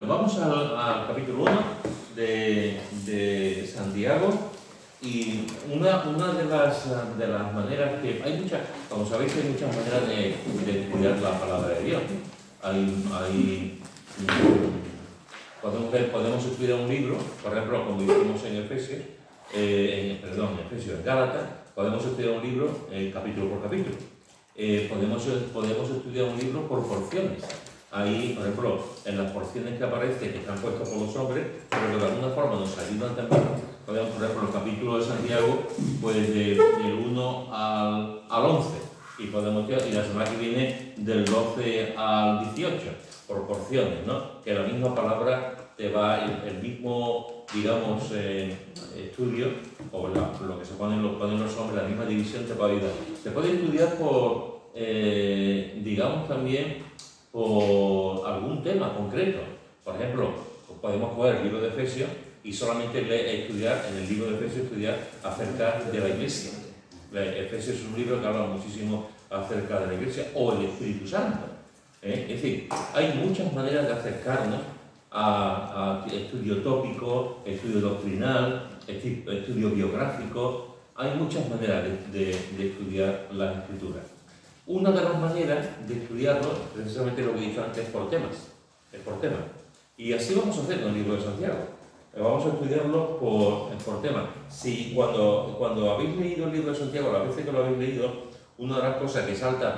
Vamos al capítulo 1 de Santiago, y una de las maneras que hay muchas, como sabéis, hay muchas maneras de estudiar la palabra de Dios. Podemos estudiar un libro, por ejemplo, como hicimos en Efesios, en Gálatas. Podemos estudiar un libro capítulo por capítulo. Podemos estudiar un libro por porciones. Ahí, por ejemplo, en las porciones que aparecen, que están puestas por los hombres, pero que de alguna forma nos ayudan también. Podemos, por ejemplo, el capítulo de Santiago, pues del 1 al 11, y la semana que viene del 12 al 18, por porciones, ¿no? Que la misma palabra te va, el mismo, digamos, estudio, o lo que se ponen los hombres, la misma división te puede ayudar. Se puede estudiar por, digamos, también por algún tema concreto. Por ejemplo, podemos coger el libro de Efesios y solamente estudiar, en el libro de Efesios, estudiar acerca de la Iglesia. Efesios es un libro que habla muchísimo acerca de la Iglesia o el Espíritu Santo. Es decir, hay muchas maneras de acercarnos a estudio tópico, estudio doctrinal, estudio biográfico. Hay muchas maneras de estudiar las Escrituras. Una de las maneras de estudiarlo, precisamente lo que he dicho antes, es por temas. Y así vamos a hacer con el libro de Santiago. Vamos a estudiarlo por temas. Si cuando habéis leído el libro de Santiago, las veces que lo habéis leído, una de las cosas que salta a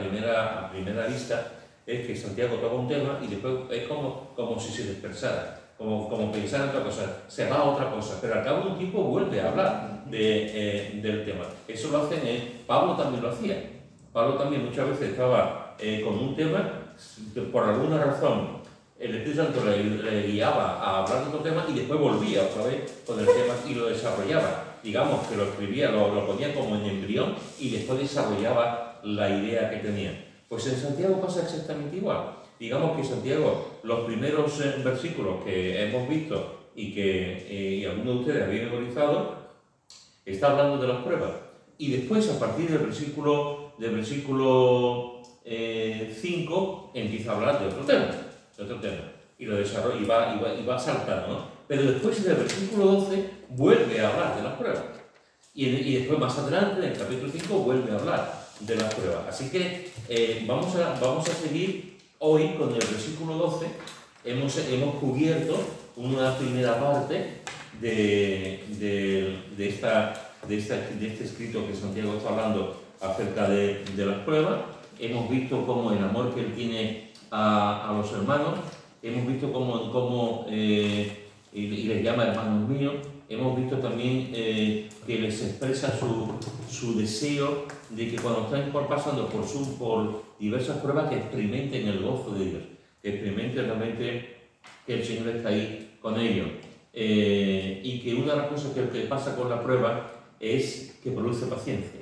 primera vista es que Santiago toca un tema y después es como si se dispersara, como pensar en otra cosa, se va a otra cosa, pero al cabo de un tiempo vuelve a hablar del tema. Eso lo hacen, Pablo también lo hacía. Pablo también muchas veces estaba con un tema, que por alguna razón el Espíritu Santo le guiaba a hablar de otro tema y después volvía otra vez con el tema y lo desarrollaba. Digamos que lo escribía, lo ponía como en embrión y después desarrollaba la idea que tenía. Pues en Santiago pasa exactamente igual. Digamos que Santiago, los primeros versículos que hemos visto y que algunos de ustedes habían memorizado, está hablando de las pruebas. Y después, a partir del versículo 5, empieza a hablar de otro tema. Y lo desarrolla y va saltando, ¿no? Pero después, en el versículo 12, vuelve a hablar de las pruebas. Y después, más adelante, en el capítulo 5, vuelve a hablar de las pruebas. Así que vamos a seguir hoy con el versículo 12. Hemos cubierto una primera parte de este escrito que Santiago está hablando acerca de las pruebas. Hemos visto cómo el amor que él tiene a los hermanos, hemos visto cómo y les llama hermanos míos. Hemos visto también que les expresa su deseo de que cuando están pasando por diversas pruebas, que experimenten el gozo de Dios, que experimenten realmente que el Señor está ahí con ellos. Y que una de las cosas que pasa con la prueba es que produce paciencia.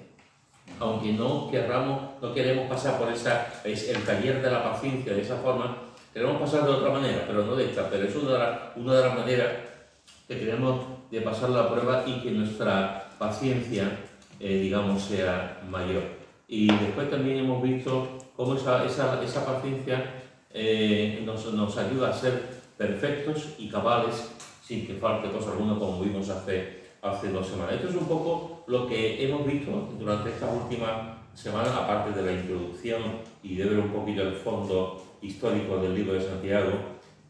Aunque no queremos pasar por el taller de la paciencia de esa forma, queremos pasar de otra manera, pero no de esta. Pero es una de las maneras que tenemos de pasar la prueba y que nuestra paciencia, digamos, sea mayor. Y después también hemos visto cómo esa paciencia nos ayuda a ser perfectos y cabales sin que falte cosa alguna, como vimos hace 2 semanas. Esto es un poco lo que hemos visto durante estas últimas semanas, aparte de la introducción y de ver un poquito el fondo histórico del libro de Santiago.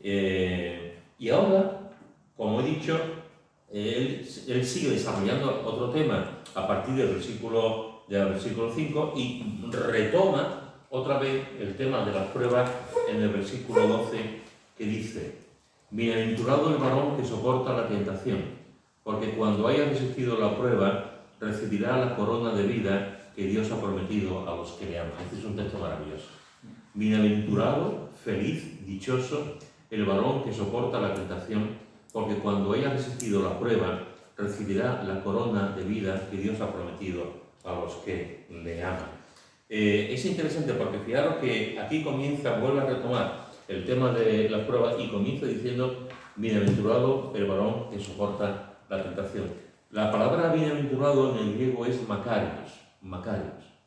Y ahora, como he dicho, él sigue desarrollando otro tema a partir del versículo 5 y retoma otra vez el tema de las pruebas en el versículo 12, que dice: bienaventurado el varón que soporta la tentación, porque cuando haya resistido la prueba, recibirá la corona de vida que Dios ha prometido a los que le aman. Este es un texto maravilloso. Bienaventurado, feliz, dichoso, el varón que soporta la tentación, porque cuando haya resistido la prueba, recibirá la corona de vida que Dios ha prometido a los que le aman. Es interesante porque fijaros que aquí vuelve a retomar el tema de las pruebas y comienza diciendo: bienaventurado el varón que soporta la tentación. La palabra bienaventurado en el griego es makarios,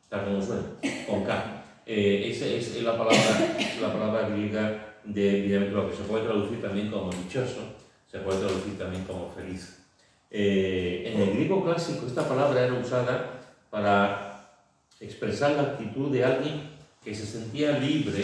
tal como suena, con K. Esa es la palabra griega de bienaventurado, que se puede traducir también como dichoso, se puede traducir también como feliz. En el griego clásico esta palabra era usada para expresar la actitud de alguien que se sentía libre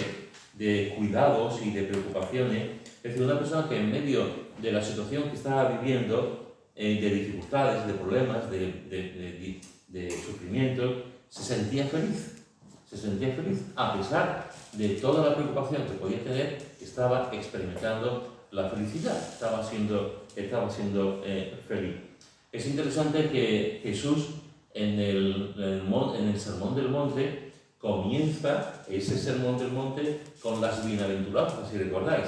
de cuidados y de preocupaciones, es decir, una persona que en medio de la situación que estaba viviendo, de dificultades, de problemas, de sufrimientos, se sentía feliz, a pesar de toda la preocupación que podía tener, estaba experimentando la felicidad, estaba siendo feliz. Es interesante que Jesús en el Sermón del Monte comienza ese Sermón del Monte con las bienaventuranzas, si recordáis.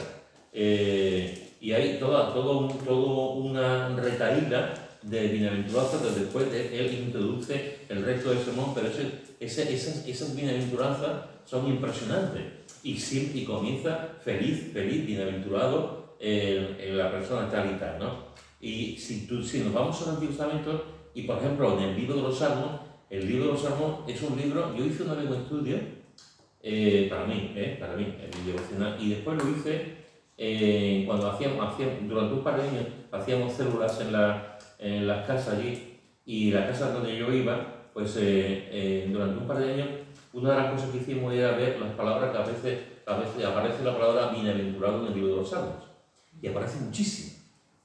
Y hay toda una retahíla de bienaventuranzas donde después él introduce el resto del sermón, pero esas bienaventuranzas son impresionantes. Y comienza feliz, bienaventurado la persona tal y tal, ¿no? Y si nos vamos al Antiguo Testamento, y por ejemplo en el libro de los Salmos, el libro de los Salmos es un libro, yo hice una vez un estudio, para mí, el devocional, y después lo hice cuando durante un par de años hacíamos células en las casas allí, y la casa donde yo iba, pues durante un par de años, una de las cosas que hicimos era ver las palabras que a veces aparece la palabra bienaventurado en el libro de los Salmos, y aparece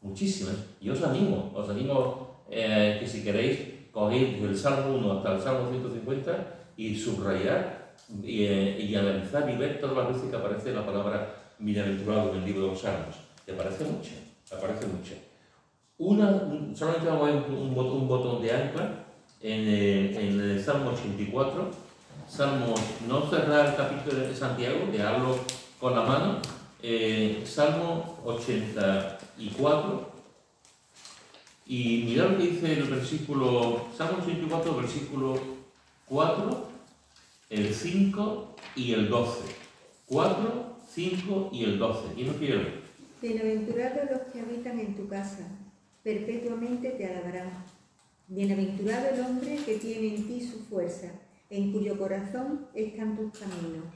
muchísimas, y os animo que si queréis, cogéis desde el Salmo 1 hasta el Salmo 150 y subrayar y analizar y ver todas las veces que aparece la palabra bienaventurado en el libro de los Salmos. ¿Te parece mucho? Solamente vamos a ver un botón de ancla en el Salmo 84. Salmo, no cerrar el capítulo de Santiago, dejarlo con la mano. Salmo 84. Y mirad lo que dice el versículo, Salmo 84, versículo 4, el 5 y el 12. 4, 5 y el 12. ¿Quién lo quiere ver? Bienaventurados los que habitan en tu casa, perpetuamente te alabarán. Bienaventurado el hombre que tiene en ti su fuerza, en cuyo corazón están tus caminos.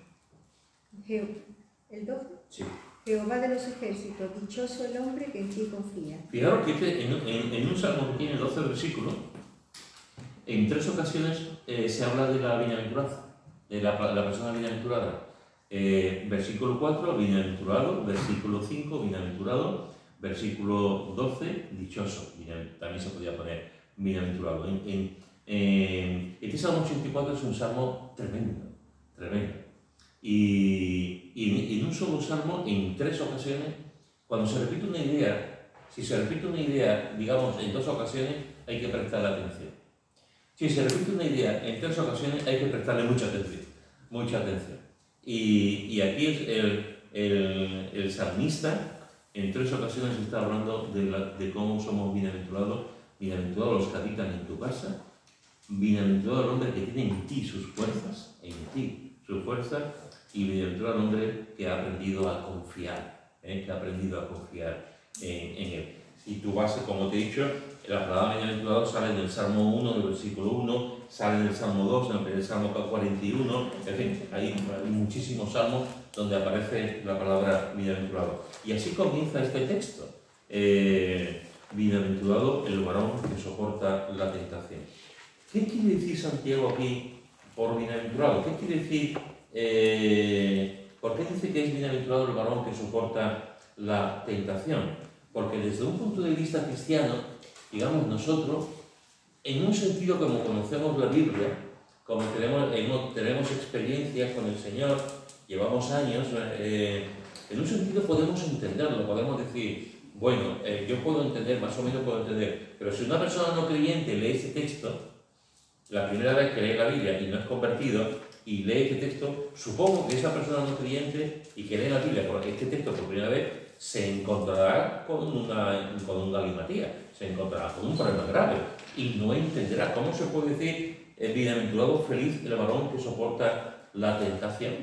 ¿El 12? Sí. Jehová de los ejércitos, dichoso el hombre que en ti confía. Fijaros que en un salmo que tiene 12 versículos, en 3 ocasiones se habla de la bienaventuranza, de la persona bienaventurada. Versículo 4, bienaventurado. Versículo 5, bienaventurado. Versículo 12, dichoso. También se podía poner bienaventurado. Este Salmo 84 es un salmo tremendo. Y en un solo salmo, en 3 ocasiones, cuando se repite una idea, si se repite una idea, digamos, en 2 ocasiones, hay que prestarle atención. Si se repite una idea en 3 ocasiones, hay que prestarle mucha atención. Y aquí es el salmista, en 3 ocasiones está hablando de cómo somos bienaventurados los que habitan en tu casa, bienaventurado el hombre que tiene en ti sus fuerzas, y bienaventurado el hombre que ha aprendido a confiar, en él. Y tú vas, como te he dicho, la palabra bienaventurado sale en el Salmo 1, del versículo 1, sale en el Salmo 2, en el Salmo 41, en fin, hay muchísimos salmos donde aparece la palabra bienaventurado. Y así comienza este texto. Bienaventurado el varón que soporta la tentación. ¿Qué quiere decir Santiago aquí por bienaventurado? ¿Qué quiere decir? ¿Por qué dice que es bienaventurado el varón que soporta la tentación? Porque desde un punto de vista cristiano, digamos nosotros, en un sentido como conocemos la Biblia, como tenemos experiencias con el Señor, llevamos años, en un sentido podemos entenderlo, podemos decir, bueno, yo puedo entender, más o menos puedo entender, pero si una persona no creyente lee ese texto, la primera vez que lee la Biblia y no es convertido, y lee este texto, supongo que esa persona no creyente y que lee la Biblia por este texto por primera vez, se encontrará con un galimatía, se encontrará con un problema grave y no entenderá cómo se puede decir bienaventurado, feliz el varón que soporta la tentación.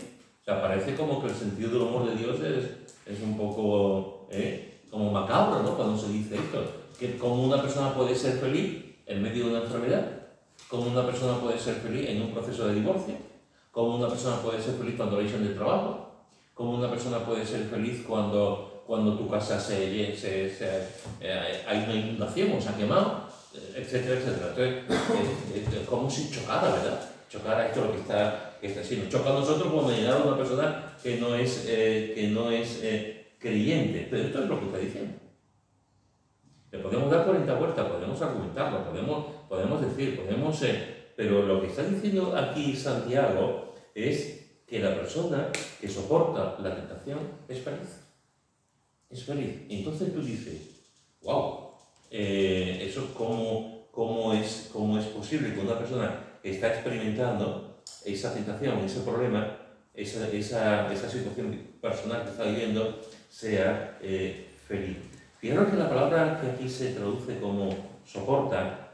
O sea, parece como que el sentido del humor de Dios es un poco como macabro, ¿no? Cuando se dice esto, que como una persona puede ser feliz en medio de una enfermedad, como una persona puede ser feliz en un proceso de divorcio, como una persona puede ser feliz cuando le echan del trabajo, ¿Cómo una persona puede ser feliz cuando tu casa hay una inundación o se ha quemado, etcétera, etcétera? Entonces, como si chocara, ¿verdad? Chocara esto lo que está haciendo. Choca a nosotros como mediar a una persona que no es creyente. Pero esto es lo que está diciendo. Le podemos dar 40 vueltas, podemos argumentarlo, podemos decir, pero lo que está diciendo aquí Santiago es que la persona que soporta la tentación es feliz. Es feliz. Entonces tú dices, wow, eso cómo es posible que una persona que está experimentando esa tentación, ese problema, esa situación personal que está viviendo, sea feliz. Fijaros que la palabra que aquí se traduce como soporta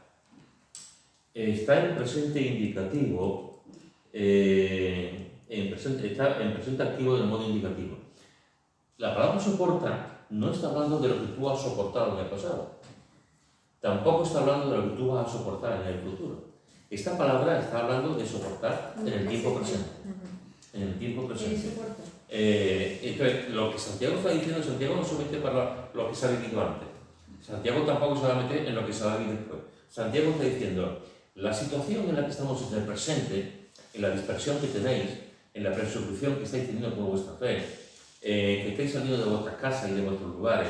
está en presente indicativo, está en presente activo de modo indicativo. La palabra soporta no está hablando de lo que tú has soportado en el pasado. Tampoco está hablando de lo que tú vas a soportar en el futuro. Esta palabra está hablando de soportar en el tiempo presente. En el tiempo presente. Entonces, lo que Santiago está diciendo, Santiago no se mete para lo que se ha vivido antes. Santiago tampoco se va a meter en lo que se va a vivir después. Santiago está diciendo, la situación en la que estamos en el presente, en la dispersión que tenéis, en la persecución que estáis teniendo por vuestra fe, que estáis saliendo de vuestras casas y de vuestros lugares,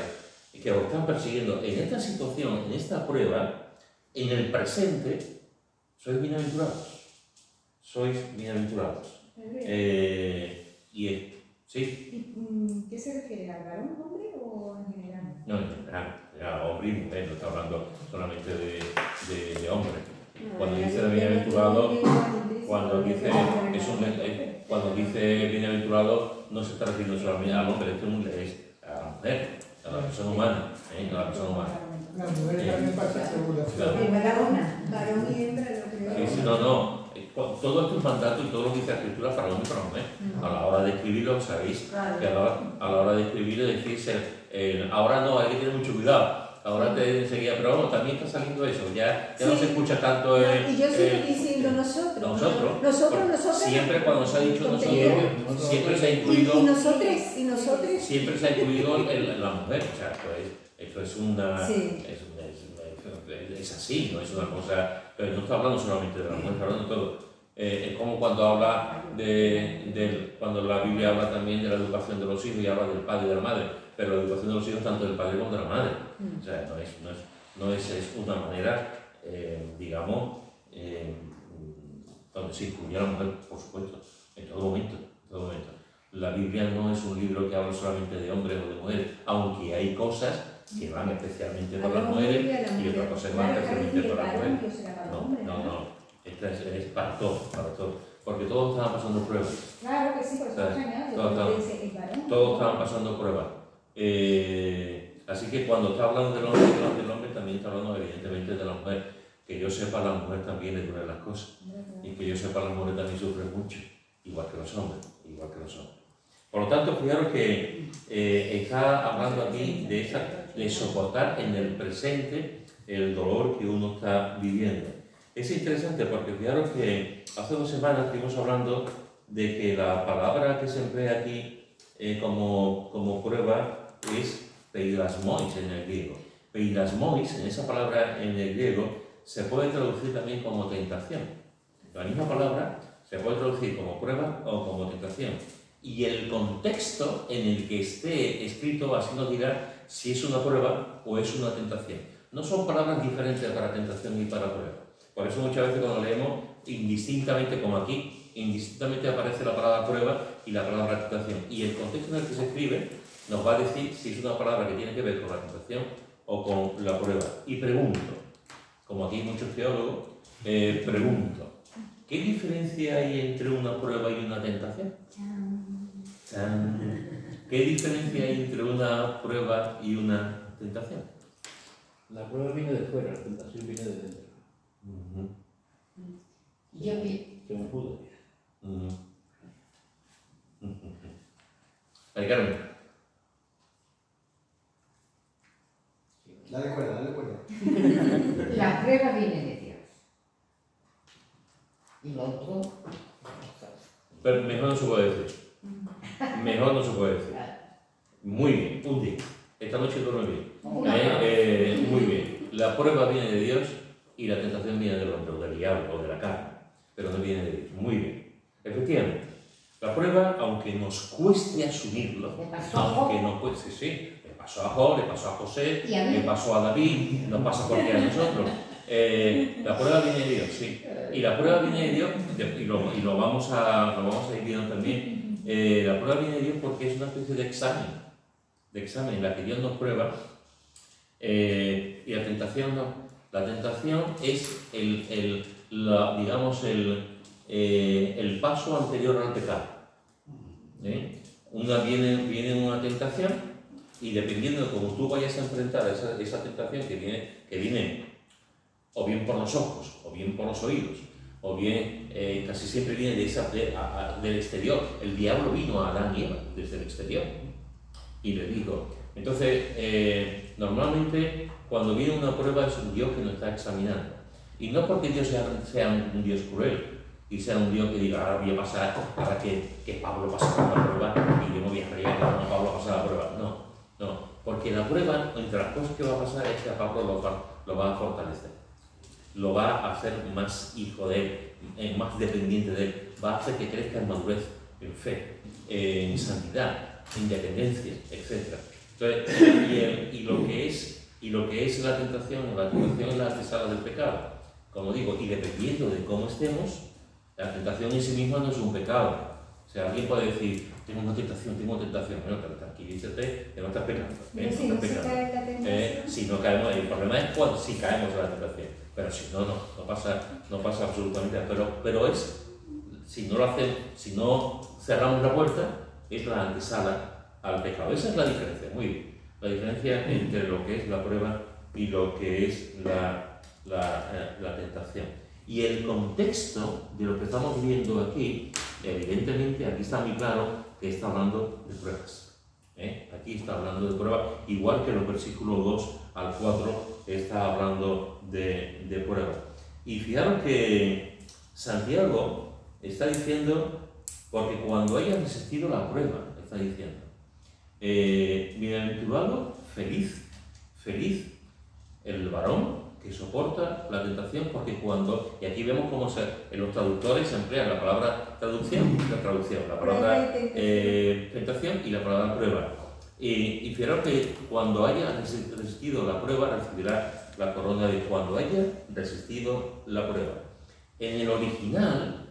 y que os están persiguiendo, en esta situación, en esta prueba, en el presente, sois bienaventurados. Sois bienaventurados. ¿Sí? ¿Qué se refiere? ¿Al varón, hombre o en general? No, en general, hombre y mujer, no está hablando solamente de hombre. Cuando dice bienaventurado, cuando dice bienaventurado, no se está refiriendo solamente al hombre, es a la mujer, a la persona humana, a la persona humana. La mujer también pasa seguro. Varón y hembra lo creo. Sí, no. Todo esto es mandato y todo lo que dice la escritura para hombre y para mujer. A la hora de escribirlo, sabéis que a la hora de escribirlo decís, ahora no, hay que tener mucho cuidado. Ahora te enseguida, pero bueno, también está saliendo eso, ya no se escucha tanto. Y yo sigo diciendo nosotros. Siempre cuando se ha dicho nosotros, siempre se ha incluido. Y nosotros. Siempre se ha incluido la mujer. O sea, esto es una. Sí. Es así, no es una cosa. Pero no está hablando solamente de la mujer, está hablando de todo. Es como cuando habla cuando la Biblia habla también de la educación de los hijos y habla del padre y de la madre, pero la educación de los hijos tanto del padre como de la madre. O sea, es una manera, digamos, donde se incluye a la mujer, por supuesto, en todo momento. La Biblia no es un libro que habla solamente de hombres o de mujeres, aunque hay cosas que van especialmente para las mujeres y otras cosas que van especialmente para las mujeres. No. Esto es para todo. Porque todos estaban pasando pruebas. Claro que sí, por eso Todos estaban pasando pruebas. Así que cuando está hablando del hombre también está hablando evidentemente de la mujer. Que yo sepa, la mujer también le duelen las cosas. Y que yo sepa, las mujeres también sufren mucho, igual que los hombres. Por lo tanto, fijaros que está hablando aquí de soportar en el presente el dolor que uno está viviendo. Es interesante porque fijaros que hace 2 semanas estuvimos hablando de que la palabra que se emplea aquí como prueba es peilasmois en el griego. Peilasmois, en esa palabra en el griego, se puede traducir también como tentación. La misma palabra se puede traducir como prueba o como tentación. Y el contexto en el que esté escrito así nos dirá si es una prueba o es una tentación. No son palabras diferentes para tentación y para prueba. Por eso muchas veces cuando leemos indistintamente, como aquí, indistintamente aparece la palabra prueba y la palabra tentación. Y el contexto en el que se escribe nos va a decir si es una palabra que tiene que ver con la tentación o con la prueba. Y pregunto, como aquí hay muchos teólogos, pregunto, ¿qué diferencia hay entre una prueba y una tentación? ¿Qué diferencia hay entre una prueba y una tentación? La prueba viene de fuera, la tentación viene de dentro. Yo vi. Según Judas. Carmen. Dale cuerda. La prueba viene de Dios. Y lo otro. Pero mejor no se puede decir. Mejor no se puede decir. Muy bien, un día. Esta noche duerme bien. Muy bien. La prueba viene de Dios y la tentación viene del hombre, o del diablo, o de la carne. Pero no viene de Dios. Muy bien. Efectivamente. La prueba, aunque nos cueste asumirlo, aunque nos cueste, sí, le pasó a Job, le pasó a José, le pasó a David, nos pasa a cualquiera de nosotros. La prueba viene de Dios, sí. Y la prueba viene de Dios, y lo vamos a ir viendo también. La prueba viene de Dios porque es una especie de examen en la que Dios nos prueba. Y la tentación no. La tentación es el paso anterior al pecado. Viene una tentación y dependiendo de cómo tú vayas a enfrentar esa tentación que viene o bien por los ojos, o bien por los oídos, o bien casi siempre viene del exterior. El diablo vino a Adán y Eva desde el exterior y le dijo. Entonces, normalmente cuando viene una prueba es un Dios que nos está examinando. Y no porque Dios sea un Dios cruel y sea un Dios que diga, ahora voy a pasar, ahora que Pablo pasa por la prueba y yo me voy a reír cuando Pablo pasa la prueba. No, porque la prueba, entre las cosas que va a pasar es que a Pablo lo va a fortalecer. Lo va a hacer más hijo de él, más dependiente de él, va a hacer que crezca en madurez, en fe, en santidad, en dependencia, etc. Entonces, y lo que es la tentación es la antesala del pecado, como digo, y dependiendo de cómo estemos, la tentación en sí misma no es un pecado. O sea, alguien puede decir, tengo una tentación, bueno, pero tranquilízate, que no estás pecando. Pero si no se cae en la tentación. Si no caemos, el problema es cuando sí caemos en la tentación. Pero si no pasa absolutamente nada. Pero si no lo hacemos, si no cerramos la puerta, es la antesala al pecado. Esa es la diferencia, muy bien. La diferencia entre lo que es la prueba y lo que es la tentación. Y el contexto de lo que estamos viendo aquí, evidentemente, aquí está muy claro que está hablando de pruebas. Aquí está hablando de pruebas, igual que en los versículos 2 al 4 está hablando de pruebas. Y fijaros que Santiago está diciendo, porque cuando haya resistido la prueba, está diciendo, bienaventurado, feliz el varón que soporta la tentación, porque y aquí vemos cómo en los traductores se emplean la palabra la palabra tentación y la palabra prueba. Y fijaros que cuando haya resistido la prueba, recibirá la corona de cuando haya resistido la prueba. En el original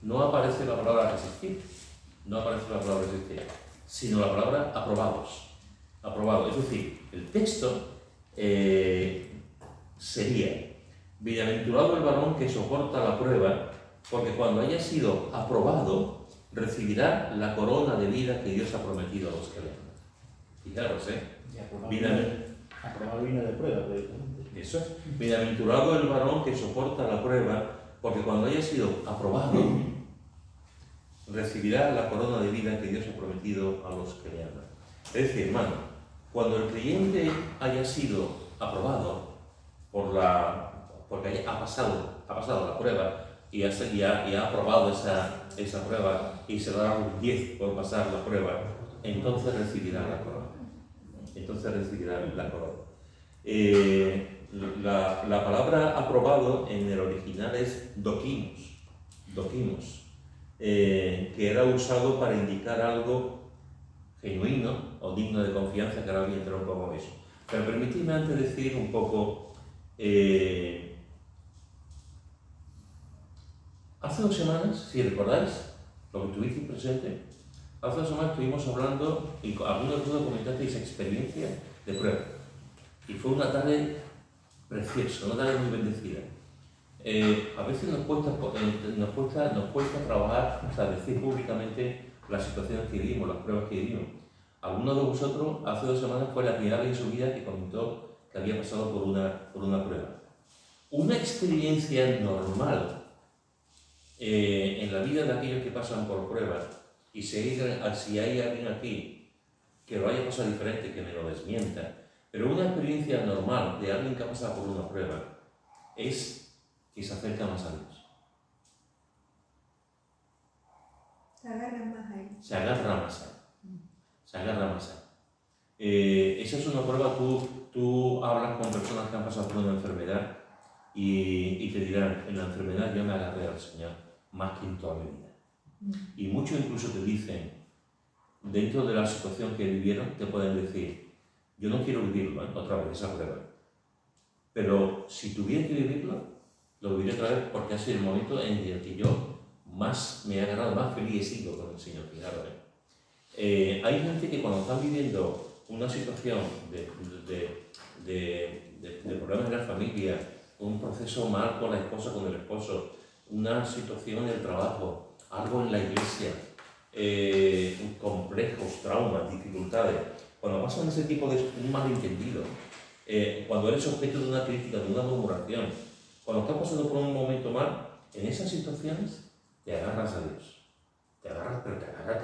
no aparece la palabra resistir, sino la palabra aprobados. Es decir, el texto sería, bienaventurado el varón que soporta la prueba, porque cuando haya sido aprobado, recibirá la corona de vida que Dios ha prometido a los que le aman. Fijaros, Aprobado vino de prueba, eso es. Bienaventurado el varón que soporta la prueba, porque cuando haya sido aprobado, recibirá la corona de vida que Dios ha prometido a los que le aman. Es decir, hermano, cuando el creyente haya sido aprobado porque ha pasado la prueba y ha aprobado esa prueba y se dará un 10 por pasar la prueba, entonces recibirá la corona. La palabra aprobado en el original es dokimos, que era usado para indicar algo genuino o digno de confianza, que ahora voy a entrar un poco en eso. Pero permitidme antes decir un poco, hace 2 semanas, si recordáis lo que tuvisteis presente, hace 2 semanas estuvimos hablando, y algunos de vosotros comentasteis experiencia de prueba, y fue una tarde preciosa, una tarde muy bendecida. A veces nos cuesta trabajar, o sea, decir públicamente las situaciones que vivimos, las pruebas que vivimos. Algunos de vosotros hace 2 semanas fue la primera vez en su vida que comentó que había pasado por una prueba. Una experiencia normal en la vida de aquellos que pasan por pruebas, y si hay alguien aquí que lo haya pasado diferente, que me lo desmienta, pero una experiencia normal de alguien que ha pasado por una prueba es que se acerca más a Dios. Se agarran más a él. Se agarra más a él. Se agarra más a él. Esa es una prueba, tú hablas con personas que han pasado por una enfermedad y te dirán, en la enfermedad yo me agarré al Señor más que en toda mi vida. Y muchos incluso te dicen, dentro de la situación que vivieron, te pueden decir, yo no quiero vivirlo, otra vez, esa prueba. Pero si tuviera que vivirlo, lo viviré otra vez porque ha sido el momento en el que yo más me he agarrado, más feliz he sido con el Señor. Fijaros, hay gente que cuando están viviendo una situación de problemas en la familia, un proceso mal con la esposa, con el esposo, una situación en el trabajo, algo en la iglesia, complejos, traumas, dificultades, cuando pasan ese tipo de un malentendido, cuando eres objeto de una crítica, de una murmuración, cuando estás pasando por un momento mal, en esas situaciones te agarras a Dios. Te agarras, pero te agarras.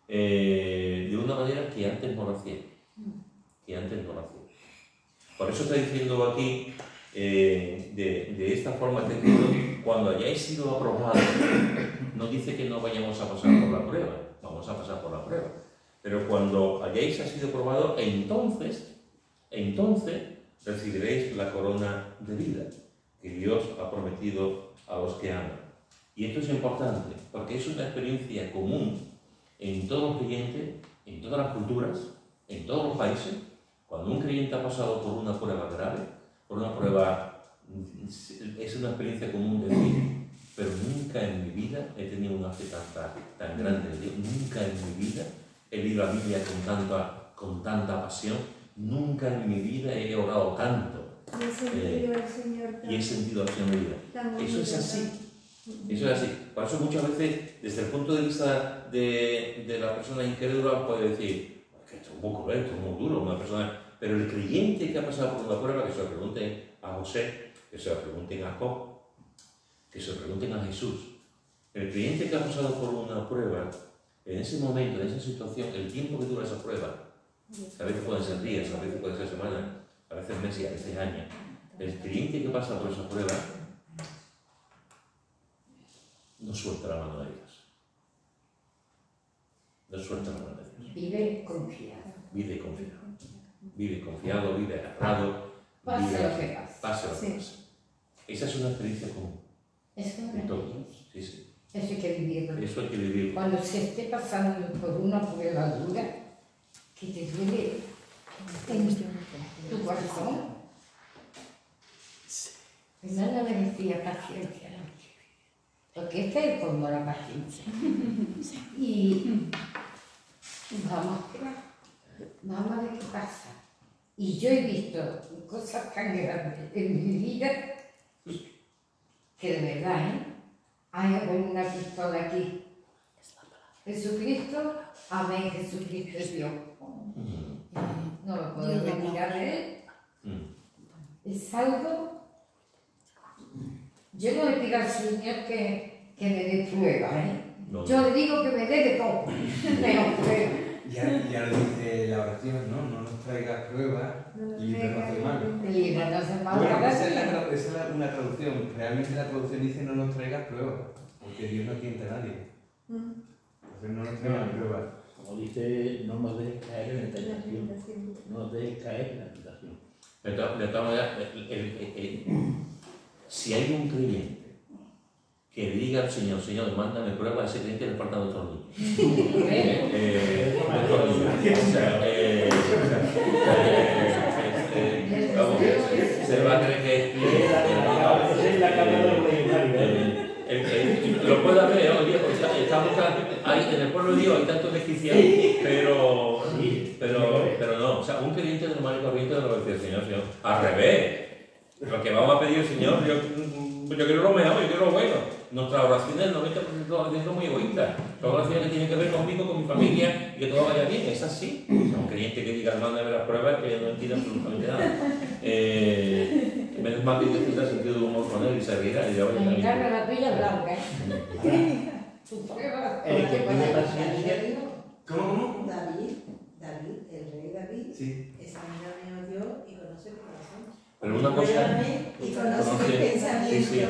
De una manera que antes no lo hacía. Por eso está diciendo aquí, de esta forma, cuando hayáis sido aprobados, no dice que no vayamos a pasar por la prueba, vamos a pasar por la prueba. Pero cuando hayáis sido aprobados, entonces recibiréis la corona de vida que Dios ha prometido a los que aman. Y esto es importante, porque es una experiencia común en todos los creyentes, en todas las culturas, en todos los países. Cuando un creyente ha pasado por una prueba grave, por una prueba, es una experiencia común de decir, pero nunca en mi vida he tenido una fe tan grande de Dios, nunca en mi vida he leído la Biblia con tanta pasión, nunca en mi vida he orado tanto. Y he sentido al Señor en mi vida. Eso es así. Eso es así. Por eso muchas veces, desde el punto de vista de la persona incrédula, puede decir que esto es un poco cruel, esto es muy duro, una persona. Pero el creyente que ha pasado por una prueba, que se lo pregunten a José, que se lo pregunten a Job, que se lo pregunten a Jesús. El creyente que ha pasado por una prueba, en ese momento, en esa situación, el tiempo que dura esa prueba, a veces pueden ser días, a veces pueden ser semanas, a veces meses, a veces años. El creyente que pasa por esa prueba no suelta la mano de Dios. No suelta la mano de Dios. Vive confiado. Vive confiado. Vive confiado, vive agarrado. Pase lo que pase. Pase lo que pase. Esa es una experiencia común. Eso es maravilloso. Sí, sí. Eso hay que vivirlo. Eso hay que vivirlo. Cuando se esté pasando por una prueba dura, que te duele en tu corazón, Fernanda me decía paciencia, porque este es el colmo de la paciencia. Y vamos a ver qué pasa. Y yo he visto cosas tan grandes en mi vida que de verdad, hay una pistola aquí. Jesucristo, amén, Jesucristo es Dios. No lo puedo retirar de él. Es algo. Yo no le pido al Señor que me dé prueba, No. Yo le digo que me dé de todo, menos prueba. Ya lo dice la oración, ¿no? No nos traigas pruebas y líbranos del mal. Líbranos del mal. Bueno, esa es una traducción. Realmente la traducción dice no nos traigas pruebas, porque Dios no tienta a nadie. Entonces no nos traigas pruebas. Como dice, no nos dejes caer en la tentación. No nos dejes caer en la tentación. De todas maneras, si hay un creyente que le diga al Señor, Señor, mándame prueba, a ese creyente le faltan otros niños. Se va a creer que es la cámara de los legionarios. lo puede haber, oye, en el pueblo de Dios hay tantos desquiciados, pero no, o sea, un creyente normal y corriente no lo va a decir, Señor, al revés. Lo que vamos a pedir, Señor, yo quiero lo mejor, yo quiero lo bueno. Nuestras oraciones, el 90% de las oraciones son muy egoístas. Son oraciones que tienen que ver conmigo, con mi familia, y que todo vaya bien. Es así. O sea, un creyente que diga, hermano, de ver las pruebas, que no entiende absolutamente nada. Menos mal que Dios tendrá sentido de humor con él y se riera. Y ya Me encarga la tuya blanca, Tu prueba. El que tiene paciencia. ¿Cómo? David, el rey David, Sí. examíname a Dios y conoce mi corazón. Pero una cosa. Pruébame y conoce mi pensamiento sí.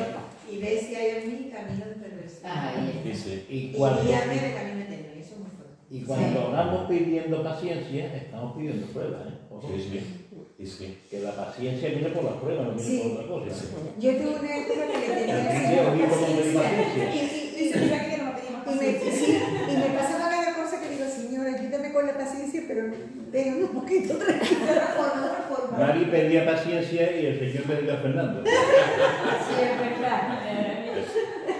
y ve si hay en mí camino de perversidad. Ay, Sí, sí. Y Y cuando, guiarme de camino eterno, y eso es muy fuerte. y cuando oramos pidiendo paciencia, estamos pidiendo pruebas, ¿eh? Ojo. Sí, sí. Sí, sí. Que la paciencia viene por las pruebas, no viene Sí. por otra cosa. Sí. Yo tuve una época que le tenía El así vídeo como vivo con pedí paciencia. paciencia. Y se mira que no me pedimos Y me, paciencia. sí, y me pasaba cada cosa que digo, Señor, ayúdame con la paciencia, pero déjame un poquito tranquila. De otra forma. Mari pedía paciencia y el Señor pedía a Fernando. sí, es verdad.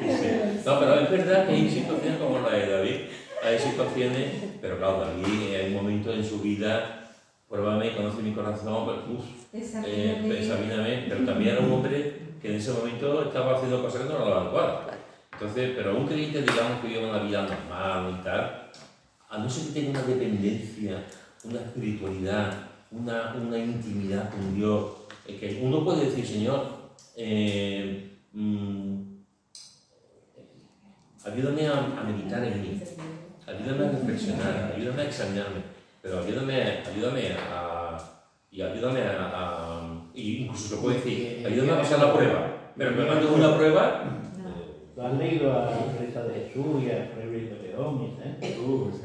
Sí, sí. No, pero es verdad que hay situaciones como la de David. Hay situaciones, pero claro, David hay un momento en su vida, pruébame, conoce mi corazón, pues, examíname, pero también era un hombre que en ese momento estaba haciendo cosas que no eran las adecuadas. Entonces, pero un creyente, digamos, que vive una vida normal y tal, a no ser que tenga una dependencia, una espiritualidad, una intimidad con Dios, que uno puede decir, Señor, ayúdame a meditar en mí, ayúdame a reflexionar, ayúdame a examinarme, pero ayúdame y incluso se puede decir, ayúdame a pasar la prueba, pero me mandes una prueba. ¿Tú has leído a la Teresa de Jesús y a Fray de León?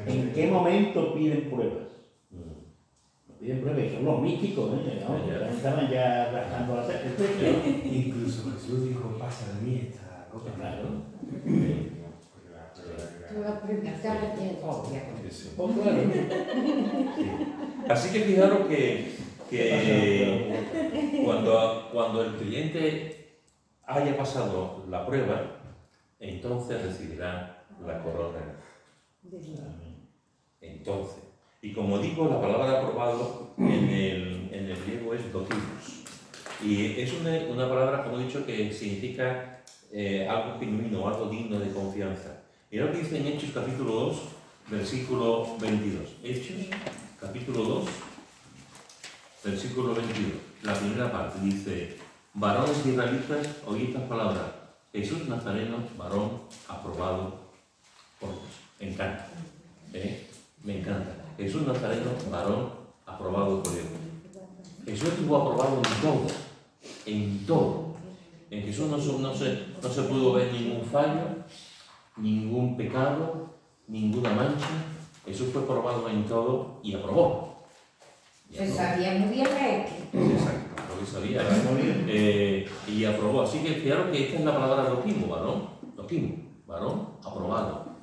¿En qué momento piden pruebas? No piden pruebas, y son los místicos, ¿eh? ¿No? Ya. Estaban ya rascando la sangre. Incluso Jesús dijo, pasa de mí esta copa. Claro. Tú la pregunta la tienes obvia. Sí, sí. Pues claro. Así que fijaros que cuando el creyente haya pasado la prueba, entonces recibirá la corona. Entonces. Y como digo, la palabra aprobado en el griego es dokinos. Y es una palabra, como he dicho, que significa algo genuino, algo digno de confianza. Y ahora que dice en Hechos capítulo 2, versículo 22. Hechos capítulo 2, versículo 22. La primera parte dice: varones israelitas, oí estas palabras. Jesús Nazareno, varón aprobado por Dios. Me encanta. Me encanta. Jesús Nazareno, varón aprobado por Dios. Jesús estuvo aprobado en todo. En todo. En Jesús no se pudo ver ningún fallo, ningún pecado, ninguna mancha. Jesús fue probado en todo y aprobó. Se sabía muy bien leer. Exacto, lo que sabía. Y aprobó. Así que fijaros que esta es la palabra doquimo, varón. Doquimo, varón aprobado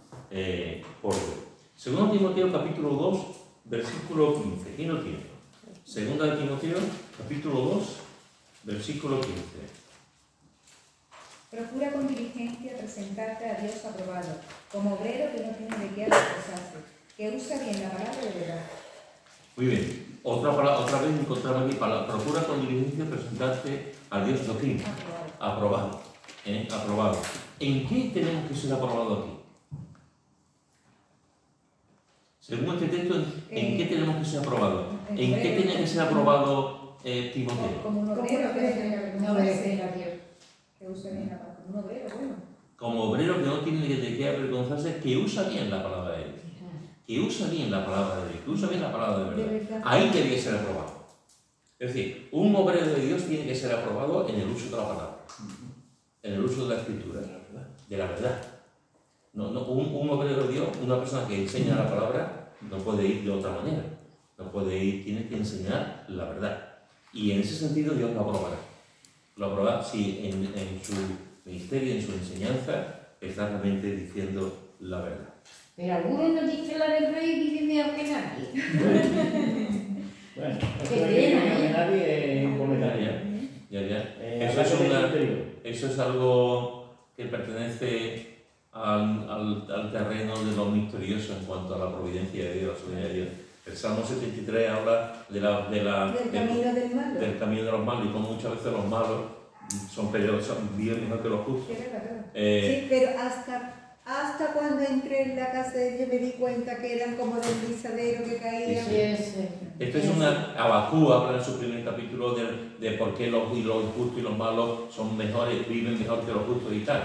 por Dios. Segundo Timoteo capítulo 2, versículo 15. ¿Quién lo tiene? Segunda de Timoteo capítulo 2, versículo 15. Procura con diligencia presentarte a Dios aprobado, como obrero que no tiene de qué avergonzarse, que usa bien la palabra de verdad. Muy bien. Otra vez encontramos aquí palabra. Procura con diligencia presentarte a Dios doquimo. Aprobado. Aprobado. ¿En qué tenemos que ser aprobados aquí? Según este texto, ¿en qué tenemos que ser aprobados? ¿En qué tiene que ser aprobado Timoteo? Como un obrero que no tiene que No avergonzarse, obedecer a Dios. que usa bien la palabra, como un obrero, bueno. Como obrero que no tiene de qué avergonzarse, que usa bien la palabra de Dios. Que usa bien la palabra de Dios, que usa bien la palabra de verdad. Ahí debería ser aprobado. Es decir, un obrero de Dios tiene que ser aprobado en el uso de la palabra, en el uso de la escritura, de la verdad. Un obrero de Dios, una persona que enseña la palabra, no puede ir de otra manera. No puede ir, tiene que enseñar la verdad. Y en ese sentido Dios lo aprobará. Lo aprobará si en su ministerio, en su enseñanza, está realmente diciendo la verdad. Pero algunos nos dicen la del rey y vive mejor que nadie. Bueno, Qué eso pena, de ¿eh? nadie es comentario. Eso es algo que pertenece al terreno de lo misterioso en cuanto a la providencia de Dios, de Dios. El Salmo 73 habla del camino del malo. del camino de los malos, y como muchas veces los malos viven mejor que los justos. Sí, pero hasta cuando entré en la casa de Dios me di cuenta que eran como deslizadero que caían. Esto es una... Abacú habla en su primer capítulo de por qué los justos y los malos son mejores, viven mejor que los justos y tal.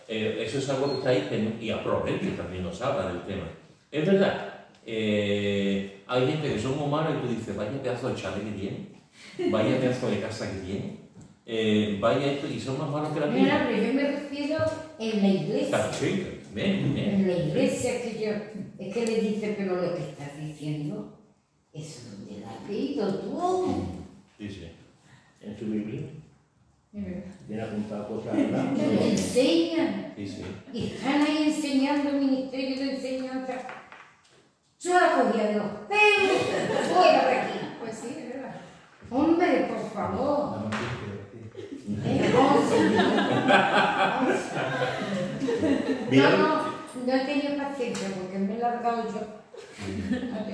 Eso es algo que está ahí, y a Proverbios también nos habla del tema. Es verdad, hay gente que son muy malos y tú dices, vaya pedazo de chale que tiene, vaya pedazo de casa que tiene, vaya esto, y son más malos que la Mira, vida. pero yo me refiero en la iglesia. Sí, bien. En la iglesia que yo, es que le dice, pero lo que estás diciendo, eso donde lo has leído tú. Sí, sí. En su Biblia. Es verdad. Tiene apuntado cosas, ¿verdad? Lo enseñan. Sí, sí. Y están ahí enseñando el ministerio de enseñanza. Yo la cogía de los pelos, fuera de aquí. Pues sí, es verdad. Hombre, por favor. Damos tiempo, sí. No he tenido paciencia porque me he largado yo.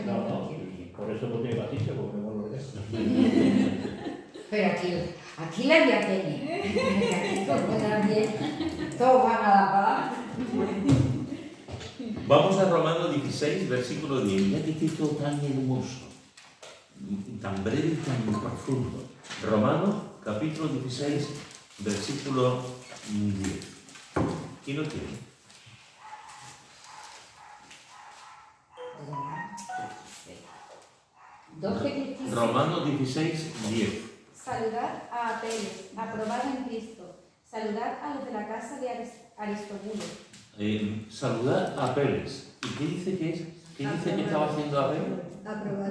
No, y por eso no tiene paciencia, porque no lo dejo. Pero aquí la ya tiene. Aquí como nadie, todos van a la palabra. Vamos a Romanos 16, versículo 10. Mira qué texto tan hermoso, tan breve y tan profundo. Romanos, capítulo 16, versículo 10. ¿Quién lo tiene? Romanos 16, 10. Saludad a Apeles, aprobado en Cristo. Saludad a los de la casa de Aristóbulo. Saludar a Apeles. ¿Y qué dice que es? ¿Qué dice que estaba haciendo Apeles?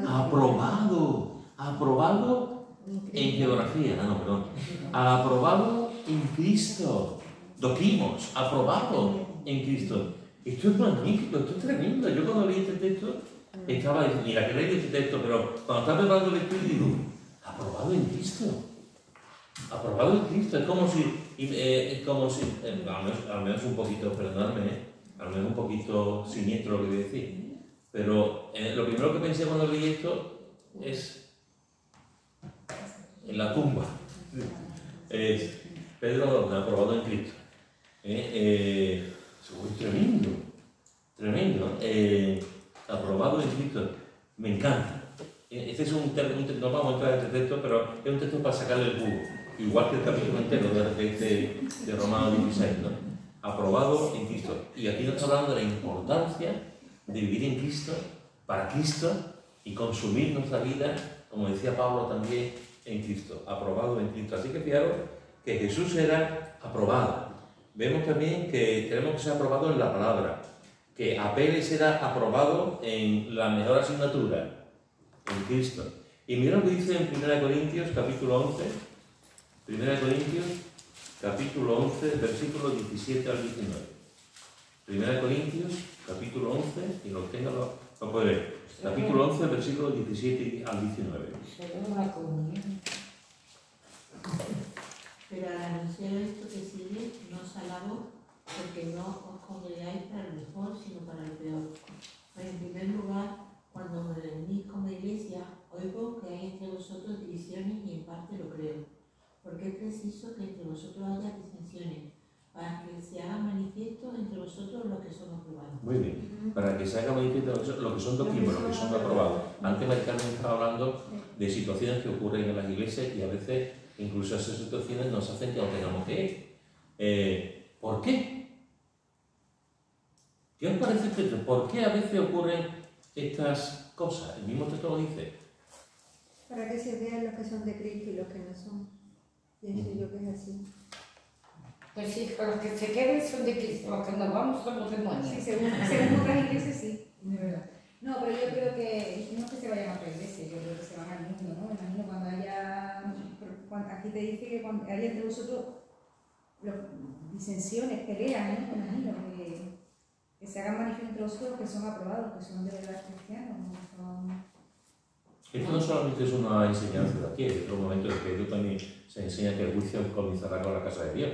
Aprobado. Aprobado en geografía. No, perdón. Aprobado en Cristo. Doquimos, aprobado en Cristo. Esto es magnífico, esto es tremendo. Yo cuando leí este texto, estaba, mira que leí este texto, pero cuando estaba preparando el estudio digo, aprobado en Cristo. Aprobado en Cristo. Es como si, al menos un poquito, perdonadme, al menos un poquito siniestro lo que voy a decir. Pero lo primero que pensé cuando leí esto es en la tumba. Es Pedro aprobado en Cristo. Es tremendo, tremendo. Aprobado en Cristo. Me encanta. Este es no vamos a entrar en este texto, pero es un texto para sacarle el jugo. Igual que el capítulo entero de Romanos 16, ¿no? Aprobado en Cristo. Y aquí nos está hablando de la importancia de vivir en Cristo, para Cristo, y consumir nuestra vida, como decía Pablo también, en Cristo. Aprobado en Cristo. Así que fijaros que Jesús era aprobado. Vemos también que tenemos que ser aprobados en la palabra, que Apeles era aprobado en la mejor asignatura, en Cristo. Y mira lo que dice en 1 Corintios, capítulo 11, 1 Corintios, capítulo 11, versículos 17 al 19. 1 Corintios, capítulo 11, y lo tenga lo puede ver. Capítulo 11, versículos 17 al 19. Solo la comunión. Pero al anunciar esto que sigue, no os alabo porque no os congregáis para lo mejor, sino para lo peor. Pues en primer lugar, cuando me reunís como iglesia, oigo que hay entre vosotros divisiones y en parte lo creo. Porque es preciso que entre vosotros haya disensiones, para que se haga manifiesto entre vosotros lo que son aprobados. Muy bien. Para que se haga manifiesto lo que son doctrinas, lo que son aprobados. Antes Maricarmen estaba hablando de situaciones que ocurren en las iglesias y a veces incluso esas situaciones nos hacen que no tengamos que ir. ¿Por qué? ¿Qué os parece este texto? ¿Por qué a veces ocurren estas cosas? El mismo texto lo dice. Para que se vean los que son de Cristo y los que no son. Pienso yo que es así. Pues sí, los que se queden son de Cristo, los que nos vamos son los demonios. Sí, según otras iglesias sí, de verdad. No, pero yo creo que no es que se vayan a otra iglesia, yo creo que se van al mundo, ¿no? Me imagino cuando aquí te dice que cuando haya entre vosotros disensiones, peleas, ¿no? Me imagino que se hagan manifiesto entre vosotros que son aprobados, que son de verdad cristianos, ¿no? Esto no solamente es una enseñanza de aquí, en otro momento del que también se enseña que el juicio comenzará con la casa de Dios.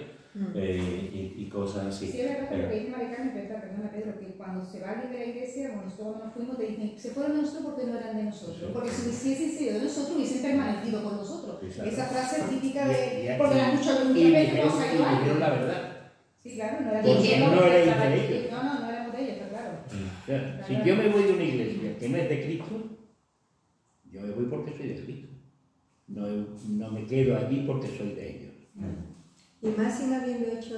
Y cosas así. Sí, es verdad que lo que dice Maricarmen, perdona Pedro, que cuando se va alguien de la iglesia, bueno, nosotros cuando nos fuimos te dicen, se fueron de nosotros porque no eran de nosotros, Sí. porque si hubiesen sido de nosotros hubiesen permanecido con nosotros. Exacto. Esa frase es típica Y de, aquí- porque la han dicho muchas Y veces cuando dijeron salió alguien. la verdad. Sí, claro, no era Porque de no ellos. erais de ellos. No éramos de ellos, está claro. O sea, si yo me voy de una iglesia que no es de Cristo, yo me voy porque soy de Cristo. No me quedo allí porque soy de ellos. Y más sin habiendo hecho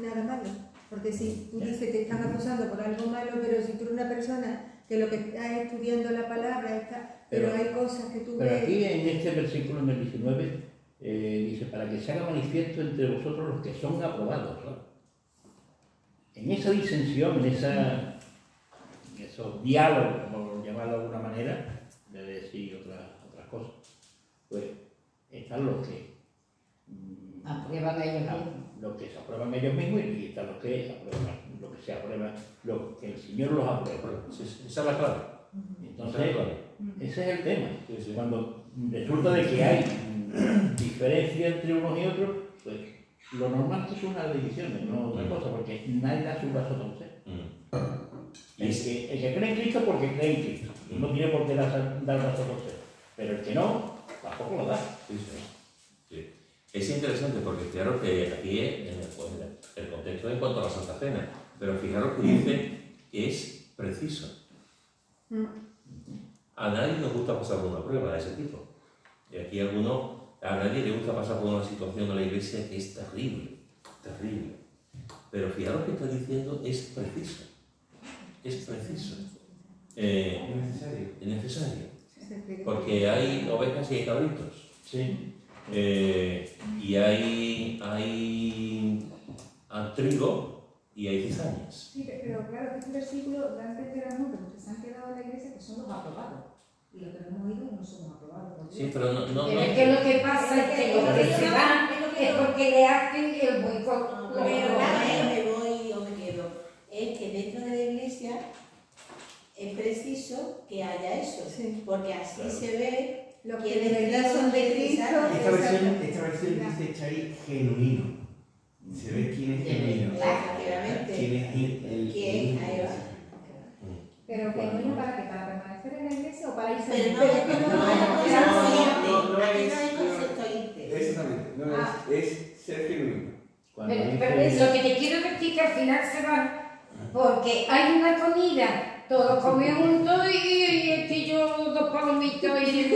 nada malo. Porque si tú dices te están acusando por algo malo, pero si tú eres una persona que lo que está estudiando la palabra está, pero hay cosas que tú Pero ves. aquí en este versículo, en el 19, dice, para que se haga manifiesto entre vosotros los que son aprobados. ¿No? en esa disensión, en esos diálogos, por llamarlo de alguna manera, de decir otras cosas, pues están los que Aprueban ellos mismos. los que se aprueban ellos mismos y están los que aprueban, lo que se aprueba, lo que el Señor los aprueba. Sí, sí, esa es la clave. Entonces, Esa es la clave. ese es el tema. Sí, sí. Cuando resulta de que hay diferencia entre unos y otros, pues lo normal es que son las divisiones, no otra cosa, porque nadie da su brazo a torcer. Mm. El que cree en Cristo porque cree en Cristo, no tiene por qué dar brazo a torcer. Pero el que no, tampoco lo da. Sí, sí. Sí. Es interesante porque fijaros que aquí en el contexto en cuanto a la Santa Cena, pero fijaros que dice que es preciso. A nadie nos gusta pasar por una prueba de ese tipo. Y aquí a nadie le gusta pasar por una situación en la iglesia que es terrible, terrible. Pero fijaros que está diciendo es preciso. Es preciso. Es necesario. Es necesario. Porque hay ovejas y hay cabritos. Sí. Y hay trigo y hay cizañas. Sí, pero claro, que este versículo da a entender a muchos que se han quedado en la iglesia que son los aprobados. Y los que no hemos ido no somos aprobados. por Dios. Sí, pero no. Pero es que lo que pasa es que los que se van es porque le hacen el boicot. Pero nada, me voy o me quedo. Es que dentro de la iglesia es preciso que haya eso, Sí. porque así Claro. se ve Los que quiénes de verdad son de Cristo. Esta versión dice Chari genuino. Se ve quién es genuino. efectivamente. Quién es el ¿Quién? Ahí va. Pero genuino para que para permanecer en la iglesia o para irse Pero no Pero es que concepto no íntegro. Aquí es- no hay concepto íntegro. Exactamente. No es ser genuino. Cuando Pero lo que te quiero decir es que al final se van porque hay una comida, todos comen juntos y este yo dos palomitas y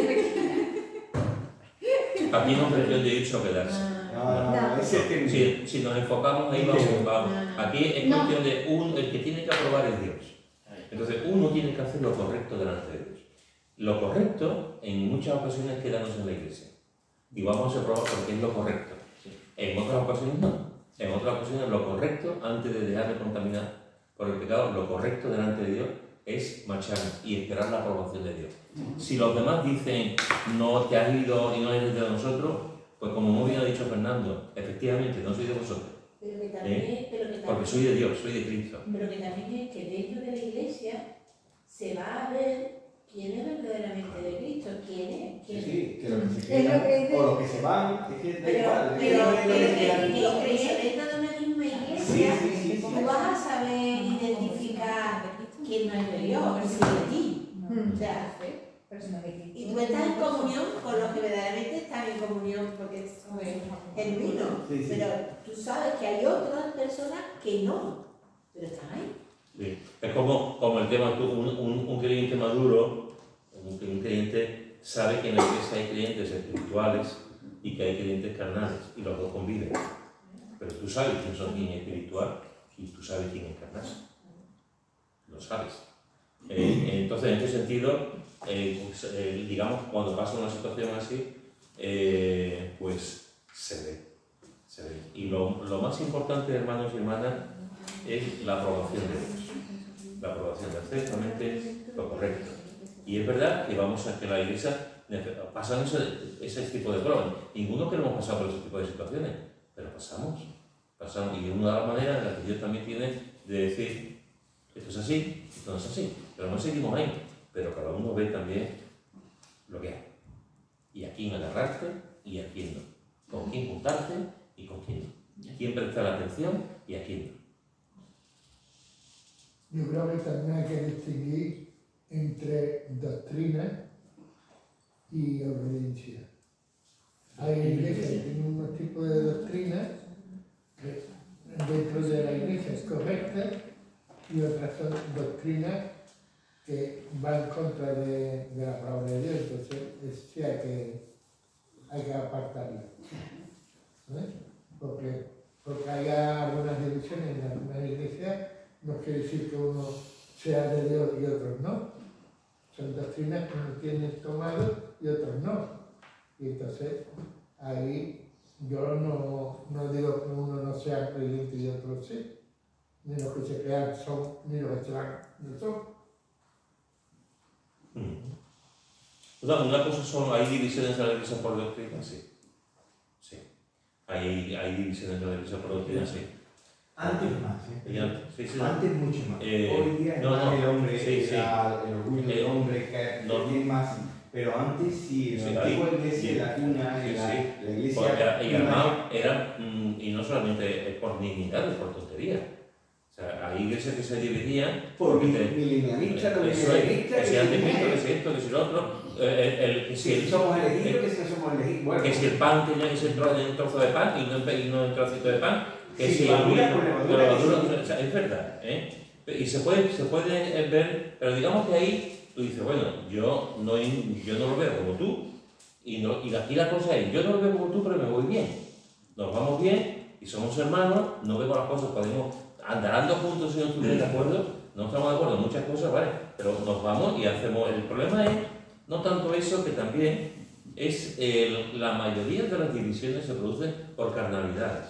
Aquí no pretende ir a quedarse. No, es ser genuino. Si nos enfocamos ahí, vamos. Aquí es No. cuestión de el que tiene que aprobar es Dios. Entonces uno tiene que hacer lo correcto delante de Dios. Lo correcto en muchas ocasiones es quedarnos en la iglesia. Y vamos a probar porque es lo correcto. En otras ocasiones no. En otras ocasiones lo correcto, antes de dejarme contaminar por el pecado, lo correcto delante de Dios es marcharnos y esperar la aprobación de Dios. Si los demás dicen no te has ido y no eres de nosotros, pues como muy bien ha dicho Fernando, efectivamente no soy de vosotros, Pero que también, porque soy de Dios, soy de Cristo. pero que también es que dentro de la iglesia se va a ver quién es verdaderamente de Cristo, quién es. Sí, sí, que los que se Es lo quedan que dice- o los que se van, es que da Pero igual. es que que no es lo que se quedan. dentro de una misma iglesia, Sí. tú vas a saber identificar quién no es de Dios, si es de ti. O sea, pero si no de Cristo. y tú estás en comunión con los que verdaderamente están en comunión porque es genuino. Sí, sí. Pero tú sabes que hay otras personas que no, pero están ahí. Sí. Es como el tema, un creyente maduro, un creyente sabe que en la iglesia hay creyentes espirituales y que hay creyentes carnales, y los dos conviven. Pero tú sabes quién es espiritual y tú sabes quién es carnal. Lo sabes. Entonces, en este sentido, digamos, cuando pasa una situación así, pues se ve. Y lo más importante, hermanos y hermanas, es la aprobación de Dios. La aprobación de hacer realmente lo correcto. Y es verdad que vamos a que la iglesia pasan ese tipo de pruebas. Ninguno queremos pasar por ese tipo de situaciones, pero pasamos. Y una de las maneras en las que Dios también tiene de decir, esto es así, esto no es así. Pero no seguimos ahí. Pero cada uno ve también lo que hay. Y a quién agarrarte y a quién no. Con quién juntarte y con quién no. A quién prestar atención y a quién no. Yo creo que también hay que distinguir entre doctrina y obediencia. Hay iglesias que tienen unos tipos de doctrina que dentro de la iglesia es correcta y otras son doctrinas que van en contra de la palabra de Dios, entonces sí hay que apartarla. ¿Eh? Porque haya algunas divisiones en algunas iglesias, no quiere decir que uno sea de Dios y otros no. Son doctrinas que uno tiene tomado y otros no. Y entonces ahí yo no digo que uno no sea creyente y otros sí. ni los que se crean son, ni los que se van no son. O sea, una cosa son, hay divisiones en la iglesia por doctrina, sí. Sí. Hay divisiones en la iglesia por doctrina, sí. Antes más, Sí, sí. Antes mucho más. Eh, Hoy día es no, más no. el hombre, Sí, sí. el orgullo del hombre que no. tiene más. Pero antes sí, en Sí, la antigua ahí. iglesia, la cuna, Sí, la sí. iglesia. Y además y no solamente por nimiedades, por tonterías. O sea, hay iglesias que se dividían Por porque milenialista, eso es, que si anticristo, que si esto, que si lo otro, que si somos elegidos, que si no somos elegidos. Bueno, que si el pan tenía que ser un trozo de pan y no un trocito de pan, que sí, si levadura por levadura, o sea, es verdad, ¿eh? Y se puede ver, pero digamos que ahí tú dices, bueno, yo no lo veo como tú, y aquí la cosa es, yo no lo veo como tú, pero me voy bien. Nos vamos bien y somos hermanos, no vemos las cosas, podemos andar andando juntos si no estuvieran de acuerdo, no estamos de acuerdo en muchas cosas, ¿vale? Pero nos vamos y hacemos. El problema es no tanto eso, que también es la mayoría de las divisiones se producen por carnalidades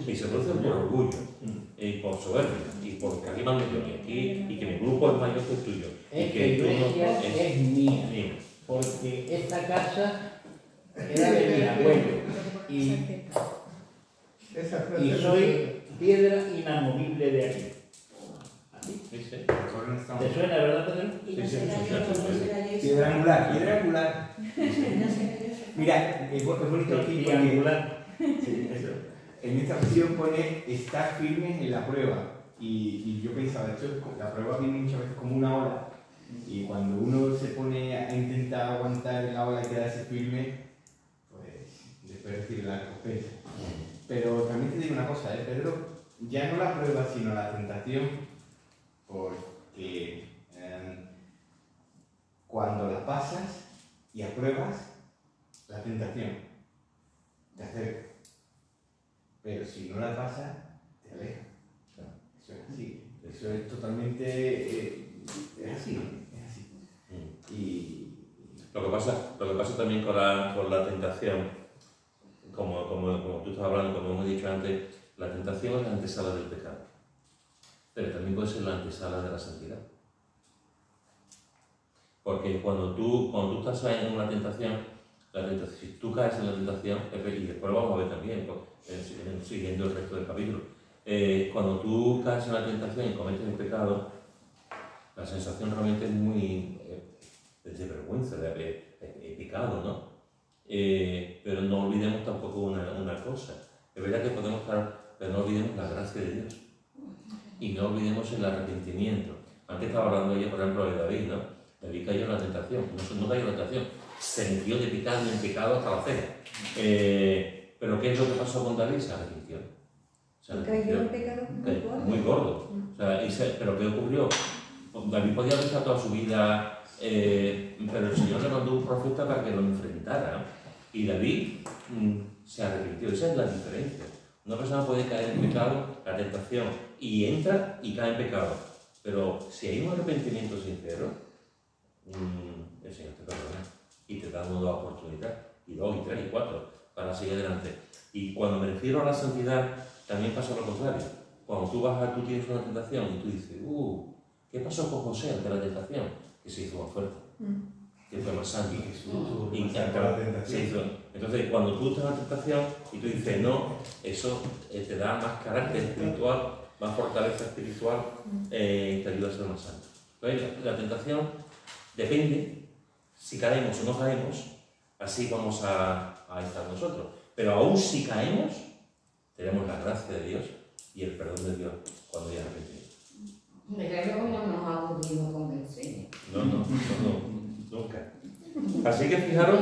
y se producen por orgullo y por soberbia y porque aquí mando yo y aquí y que mi grupo es mayor que el tuyo y Es que que tú no iglesia es mía, mío. porque esta casa era de mi abuelo Esa frase y soy piedra inamovible de aquí. ¿Así? Sí, sí. ¿Te suena, verdad, Pedro? Y no Sí, sí, será sí, yo, sí, no sí. será yo. piedra angular. No será yo. Mira, es bonito aquí porque Triangular. sí, eso. En esta versión pone estar firmes en la prueba. Y yo pensaba, esto, la prueba viene muchas veces como una ola. Y cuando uno se pone a intentar aguantar en la ola y quedarse firme, pues después recibir la recompensa. Pero también te digo una cosa, Pedro, ya no la prueba, sino la tentación, porque cuando la pasas y apruebas, la tentación te acerca. Pero si no la pasas, te aleja. Eso es así. Eso es totalmente... es así. Es así. Y... Lo que pasa también con la tentación, como tú estás hablando, como hemos dicho antes, la tentación es la antesala del pecado, pero también puede ser la antesala de la santidad. Porque cuando tú estás en una tentación, si tú caes en la tentación, y después lo vamos a ver también, siguiendo el resto del capítulo, cuando tú caes en la tentación y cometes el pecado, la sensación realmente es muy de vergüenza, de pecado, ¿no? Pero no olvidemos tampoco una cosa. Es verdad que podemos estar, pero no olvidemos la gracia de Dios. Y no olvidemos el arrepentimiento. Antes estaba hablando ella, por ejemplo, de David, ¿no? David cayó en la tentación, no cayó en la tentación, se metió de pecado en pecado hasta la cena. Pero ¿qué es lo que pasó con David? Se arrepintió. Cayó en pecado muy gordo. O sea, pero ¿qué ocurrió? David podía haber estado toda su vida, pero el Señor le mandó un profeta para que lo enfrentara. Y David se arrepintió. Esa es la diferencia. Una persona puede caer en pecado, la tentación, y entra y cae en pecado. Pero si hay un arrepentimiento sincero, el Señor te perdona y te da una nueva oportunidad, y 2, y 3, y 4, para seguir adelante. Y cuando me refiero a la santidad, también pasa lo contrario. Cuando tú tienes una tentación y tú dices, ¿qué pasó con José ante la tentación? Que se hizo más fuerte, que fue más santo. Y se hizo. Entonces, cuando tú estás en la tentación y tú dices no, eso te da más carácter espiritual, más fortaleza espiritual, te ayuda a ser más santo. Entonces, la tentación depende, si caemos o no caemos, así vamos a estar nosotros. Pero aún si caemos, tenemos la gracia de Dios y el perdón de Dios cuando ya arrepentimos. Pero no nos ha podido convencer. No, nunca. Así que fijaros,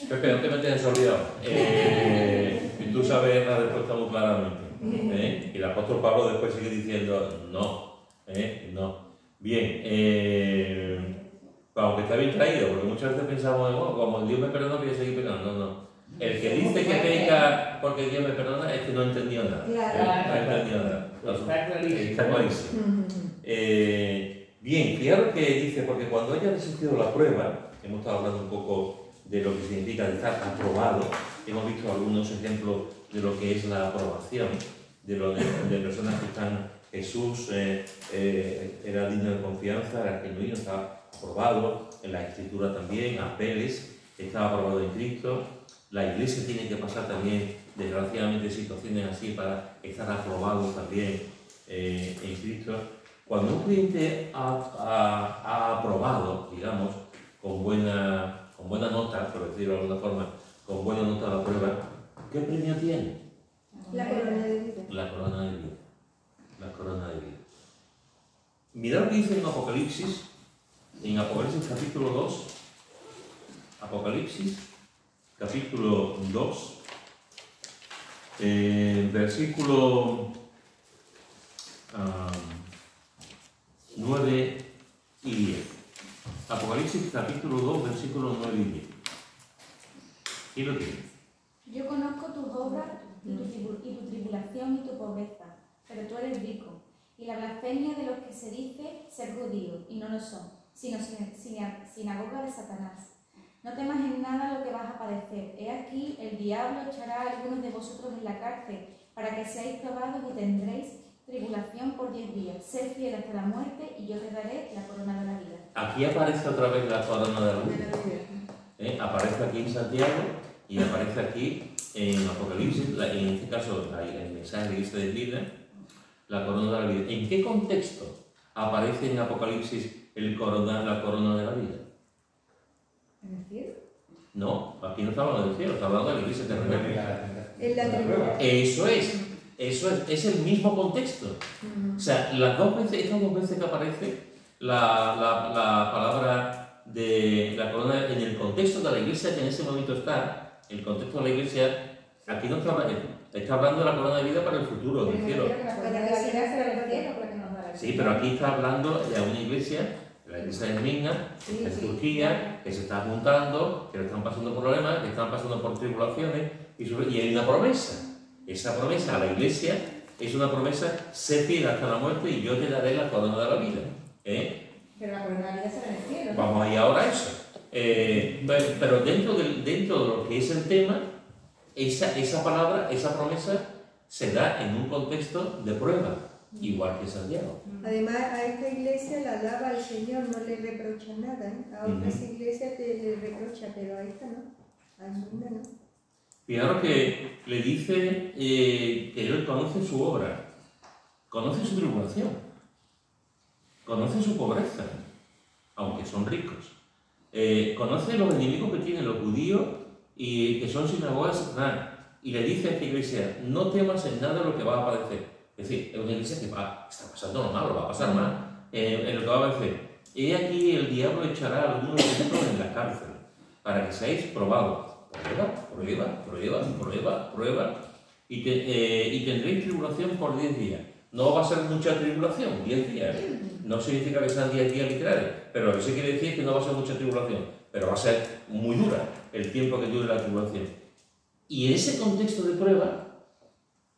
Pepe, no te metes en olvidado. Tú sabes la respuesta muy claramente. Y el apóstol Pablo después sigue diciendo no. Bien, aunque está bien traído, porque muchas veces pensamos, como Dios me perdona, voy a seguir pecando. No. El que dice que peca porque Dios me perdona es que no ha entendido nada. Claro. No ha entendido nada. Está clarísimo. Está clarísimo. Bien, fijaros que dice, porque cuando haya resistido la prueba, hemos estado hablando un poco de lo que significa de estar aprobado, hemos visto algunos ejemplos de lo que es la aprobación, de personas que están. Jesús era digno de confianza, era genuino, estaba aprobado en la Escritura también, Apeles estaba aprobado en Cristo. La Iglesia tiene que pasar también, desgraciadamente, situaciones así para estar aprobado también en Cristo. Cuando un cliente ha aprobado, digamos, con buena nota, por decirlo de alguna forma, con buena nota la prueba, ¿qué premio tiene? La corona de vida. La corona de vida. La corona de vida. Mirad lo que dice en Apocalipsis capítulo 2. Apocalipsis capítulo 2, versículo 9 y 10. Apocalipsis capítulo 2, versículos 9 y 10. ¿Y lo tienes? Yo conozco tus obras y tu tribulación y tu pobreza, pero tú eres rico, y la blasfemia de los que se dice ser judíos, y no lo son, sino sinagoga de Satanás. No temas en nada lo que vas a padecer. He aquí, el diablo echará a algunos de vosotros en la cárcel, para que seáis probados y tendréis tribulación por 10 días. Sed fiel hasta la muerte, y yo te daré la corona de la vida. Aquí aparece otra vez la corona de la vida. Aparece aquí en Santiago y aparece aquí en Apocalipsis, en este caso el mensaje de la iglesia de vida, la corona de la vida. ¿En qué contexto aparece en Apocalipsis la corona de la vida? ¿En el cielo? No, aquí no está hablando del cielo, está hablando de la iglesia terrenal. En la tribulación. Eso es el mismo contexto. O sea, estas dos veces que aparece la palabra de la corona en el contexto de la iglesia que en ese momento está, el contexto de la iglesia, aquí no está hablando de la corona de vida para el futuro, del cielo. Sí, pero aquí está hablando de una iglesia, la iglesia de Esmirna, en Turquía, que se está juntando, que le están pasando problemas, que están pasando por tribulaciones, y hay una promesa. Esa promesa a la iglesia es una promesa: sé fiel hasta la muerte y yo te daré la corona de la vida. Pero la corona de la vida será en el cielo, ¿no? Vamos a ir ahora a eso. Pero dentro de lo que es el tema, esa palabra, esa promesa, se da en un contexto de prueba, igual que Santiago. Además, a esta iglesia la alaba al Señor, no le reprocha nada. A otras iglesias le reprocha, pero a esta no. A ninguna no. Fijaros que le dice que él conoce su obra, conoce su tribulación, conoce su pobreza, aunque son ricos. Conoce los enemigos que tienen los judíos y que son sinagogas de Satanás. Y le dice a esta iglesia: no temas en nada lo que vas a padecer. Es decir, es una iglesia que está pasando lo malo, va a pasar mal en lo que va a padecer. He aquí, el diablo echará a algunos de vosotros en la cárcel, para que seáis probados. Prueba. Y tendréis tribulación por 10 días. No va a ser mucha tribulación, 10 días. No significa que sean 10 días literales, pero lo que sí quiere decir es que no va a ser mucha tribulación, pero va a ser muy dura el tiempo que dure la tribulación. Y en ese contexto de prueba,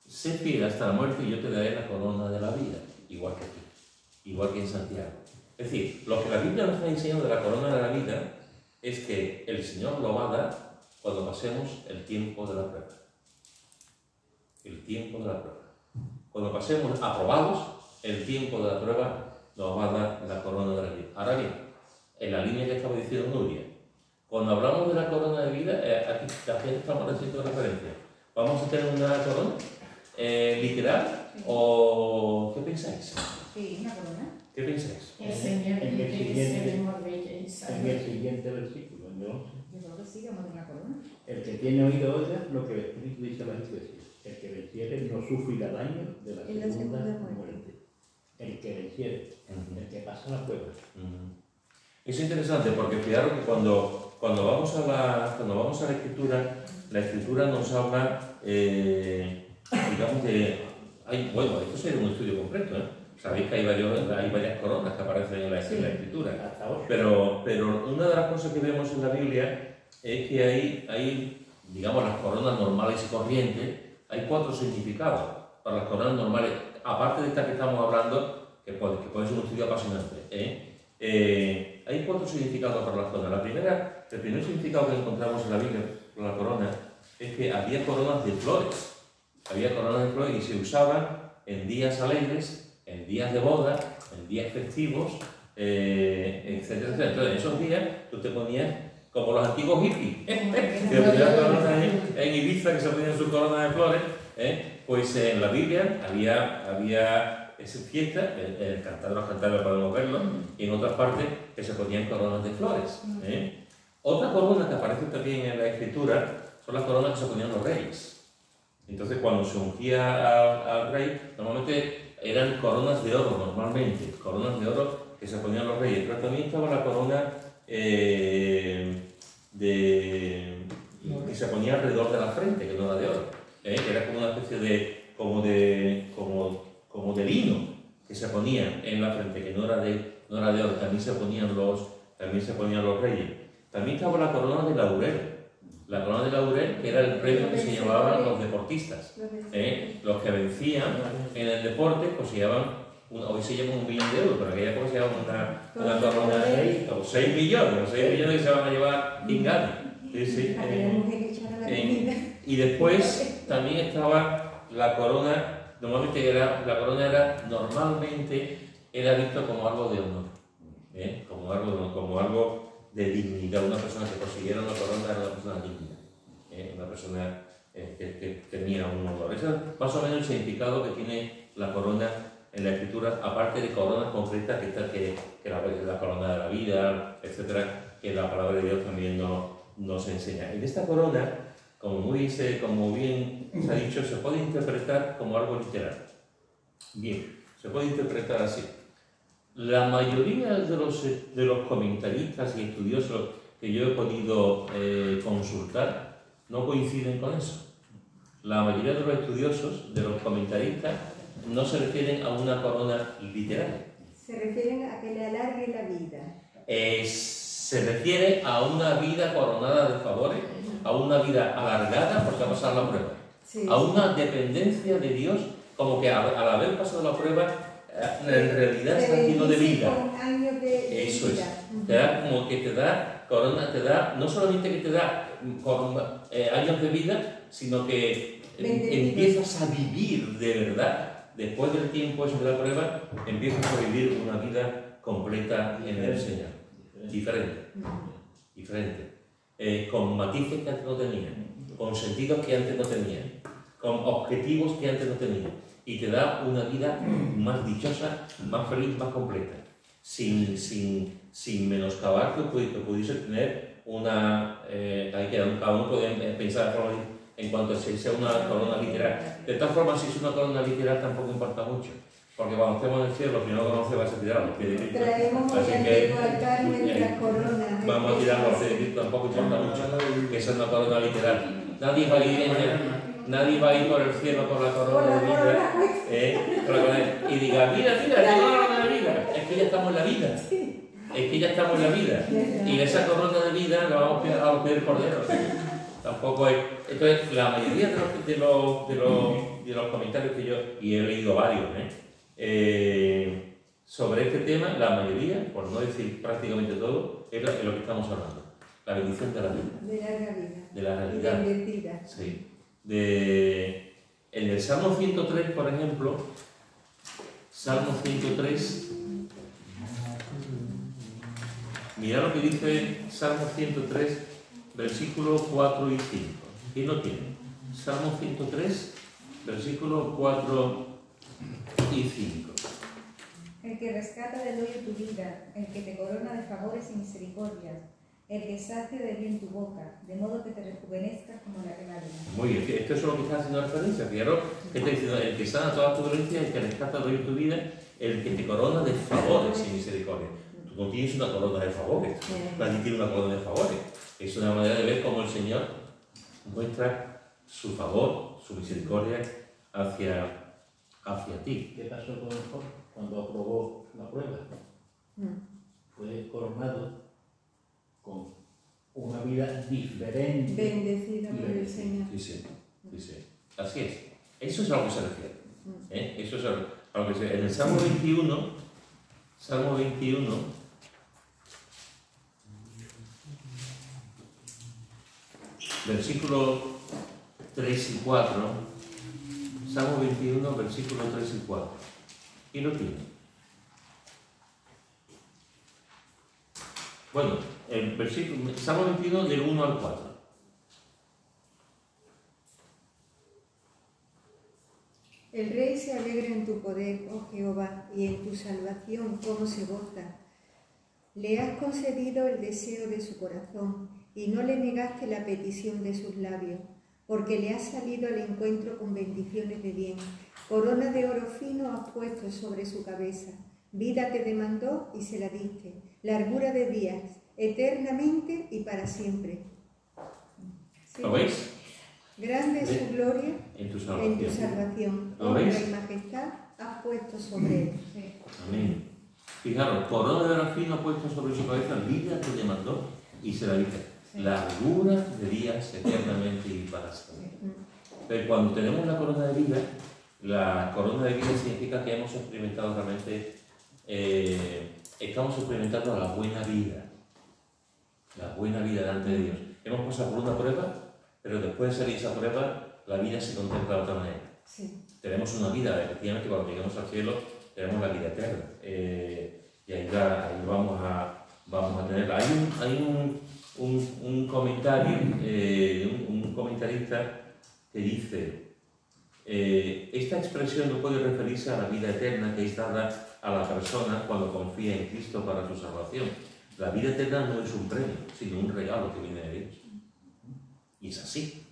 sé fiel hasta la muerte y yo te daré la corona de la vida, igual que aquí, igual que en Santiago. Es decir, lo que la Biblia nos está enseñando de la corona de la vida es que el Señor lo va a dar cuando pasemos el tiempo de la prueba. El tiempo de la prueba. Cuando pasemos aprobados el tiempo de la prueba, nos va a dar la corona de la vida. Ahora bien, en la línea que estaba diciendo Nuria, cuando hablamos de la corona de vida, aquí también estamos haciendo referencia. ¿Vamos a tener una corona literal o qué pensáis? Sí, una corona. ¿Qué pensáis? El Señor En el dice que siguiente- seremos reyes. En el siguiente versículo, en el 11. Yo creo que sí, que vamos a tener una corona. El que tiene oído oiga lo que el Espíritu dice a las iglesias. El que venciere no sufrirá daño de la En la segunda segunda muerte. El que venciere, el que pasa la prueba. Es interesante porque fijaros que cuando vamos a la escritura nos habla, digamos, bueno, esto sería un estudio completo, ¿eh? Sabéis que hay varias coronas que aparecen en la escritura. Hasta ahora. Pero una de las cosas que vemos en la Biblia es que hay, digamos, las coronas normales y corrientes, hay 4 significados para las coronas normales, aparte de esta que estamos hablando, que puede ser un estudio apasionante. Hay 4 significados para las coronas. El primer significado que encontramos en la Biblia para la corona es que había coronas de flores. Había coronas de flores y se usaban en días alegres, en días de boda, en días festivos, etcétera, etcétera. Entonces, en esos días tú te ponías como los antiguos hippies, que ponían coronas en Ibiza, que se ponían sus coronas de flores. Pues en la Biblia había esa fiesta, en los cantares podemos verlo, y en otras partes que se ponían coronas de flores. Otra corona que aparece también en la Escritura son las coronas que se ponían los reyes. Entonces, cuando se ungía al rey, normalmente eran coronas de oro, coronas de oro que se ponían los reyes. Pero también estaba la corona que se ponía alrededor de la frente, que no era de oro, que era como una especie de lino que se ponía en la frente, que no era de oro. También se ponían los reyes. También estaba la corona de laurel. La corona de laurel, que era el premio que se llevaban los deportistas. Los que vencían en el deporte, pues se llevaban, hoy se llama 1 millón de euros, pero aquella época se llama una corona de 6 millones que se van a llevar Ingani. Y después también estaba la corona, normalmente era visto como algo de honor, como algo de dignidad. Una persona que consiguiera una corona era una persona digna, una persona que tenía un honor. Ese es más o menos el significado que tiene la corona en la Escritura, aparte de coronas concretas que la corona de la vida, etcétera, que la palabra de Dios también nos enseña. En esta corona, como bien se ha dicho, se puede interpretar como algo literal. Bien, se puede interpretar así. La mayoría de los comentaristas y estudiosos que yo he podido consultar no coinciden con eso. La mayoría de los estudiosos, de los comentaristas, no se refieren a una corona literal. Se refieren a que le alargue la vida. Se refiere a una vida coronada de favores, a una vida alargada porque ha pasado la prueba, a una dependencia de Dios, como que al haber pasado la prueba, en realidad está lleno de vida. Eso es. Te da como que te da corona, no solamente que te da años de vida, sino que empiezas a vivir de verdad. Después del tiempo ese de la prueba, empiezas a vivir una vida completa en el Señor. Diferente. Con matices que antes no tenía, con sentidos que antes no tenía, con objetivos que antes no tenía. Y te da una vida más dichosa, más feliz, más completa, sin menoscabar que pudiese tener una... cada uno puede pensar en cuanto a si sea una corona literal. De todas formas, si es una corona literal tampoco importa mucho, porque cuando estemos en el cielo, si no lo conoce, vas a tirar los pies de Cristo. Así que vamos a tirar los pies de Cristo, tampoco importa mucho que sea una corona literal. Nadie va a ir por el cielo con la corona de vida y diga, mira, tengo la corona de vida. Es que ya estamos en la vida. Y esa corona de vida la vamos a pedir cordero. Tampoco es. Entonces, la mayoría de los comentarios que yo, y he leído varios, sobre este tema, la mayoría, por no decir prácticamente todo, es lo que estamos hablando. La bendición de la vida. De larga vida. De la realidad. Bendecida. Sí. En el Salmo 103, por ejemplo, Salmo 103, mira lo que dice Salmo 103, versículos 4 y 5. ¿Quién lo tiene? Salmo 103, versículos 4 y 5. El que rescata del hoyo tu vida, el que te corona de favores y misericordias, el que sacia de bien tu boca, de modo que te rejuvenezcas como la regadera. Muy bien, esto es lo que está haciendo referencia. Fijaros que está diciendo, el que sana toda tu dolencia, el que rescata de tu vida, el que te corona de favores y misericordia. Tú no tienes una corona de favores, nadie tiene una corona de favores. Es una manera de ver cómo el Señor muestra su favor, su misericordia hacia ti. ¿Qué pasó con Job cuando aprobó la prueba? Fue coronado con una vida diferente. Bendecida por el Señor. Sí. Así es. Eso es a lo que se refiere. Eso es a lo que se refiere. En el Salmo 21, versículos 3 y 4, Salmo 21, versículos 3 y 4. ¿Quién lo tiene? Bueno, el versículo, Salmo 21 del 1 al 4. El rey se alegra en tu poder, oh Jehová, y en tu salvación, cómo se goza. Le has concedido el deseo de su corazón, y no le negaste la petición de sus labios, porque le has salido al encuentro con bendiciones de bien. Corona de oro fino has puesto sobre su cabeza. Vida te demandó y se la diste. Largura de días, eternamente y para siempre. ¿Sí? ¿Lo veis? Grande es su gloria En tu en tu salvación. salvación. ¿Lo Honra veis? y majestad has puesto sobre él. Amén. Fijaros, corona de oro fino ha puesto sobre su cabeza, vida te demandó y se la diste. Largura de días eternamente y para siempre. Pero cuando tenemos la corona de vida significa que hemos experimentado realmente, estamos experimentando la buena vida delante de Dios. Hemos pasado por una prueba, pero después de salir esa prueba, la vida se contempla de otra manera. Sí. Tenemos una vida, efectivamente, cuando lleguemos al cielo, tenemos la vida eterna. Y ahí vamos a tenerla. Hay un comentario, un comentarista que dice, esta expresión no puede referirse a la vida eterna que es dada a la persona cuando confía en Cristo para su salvación. La vida eterna no es un premio, sino un regalo que viene de Dios. Y es así,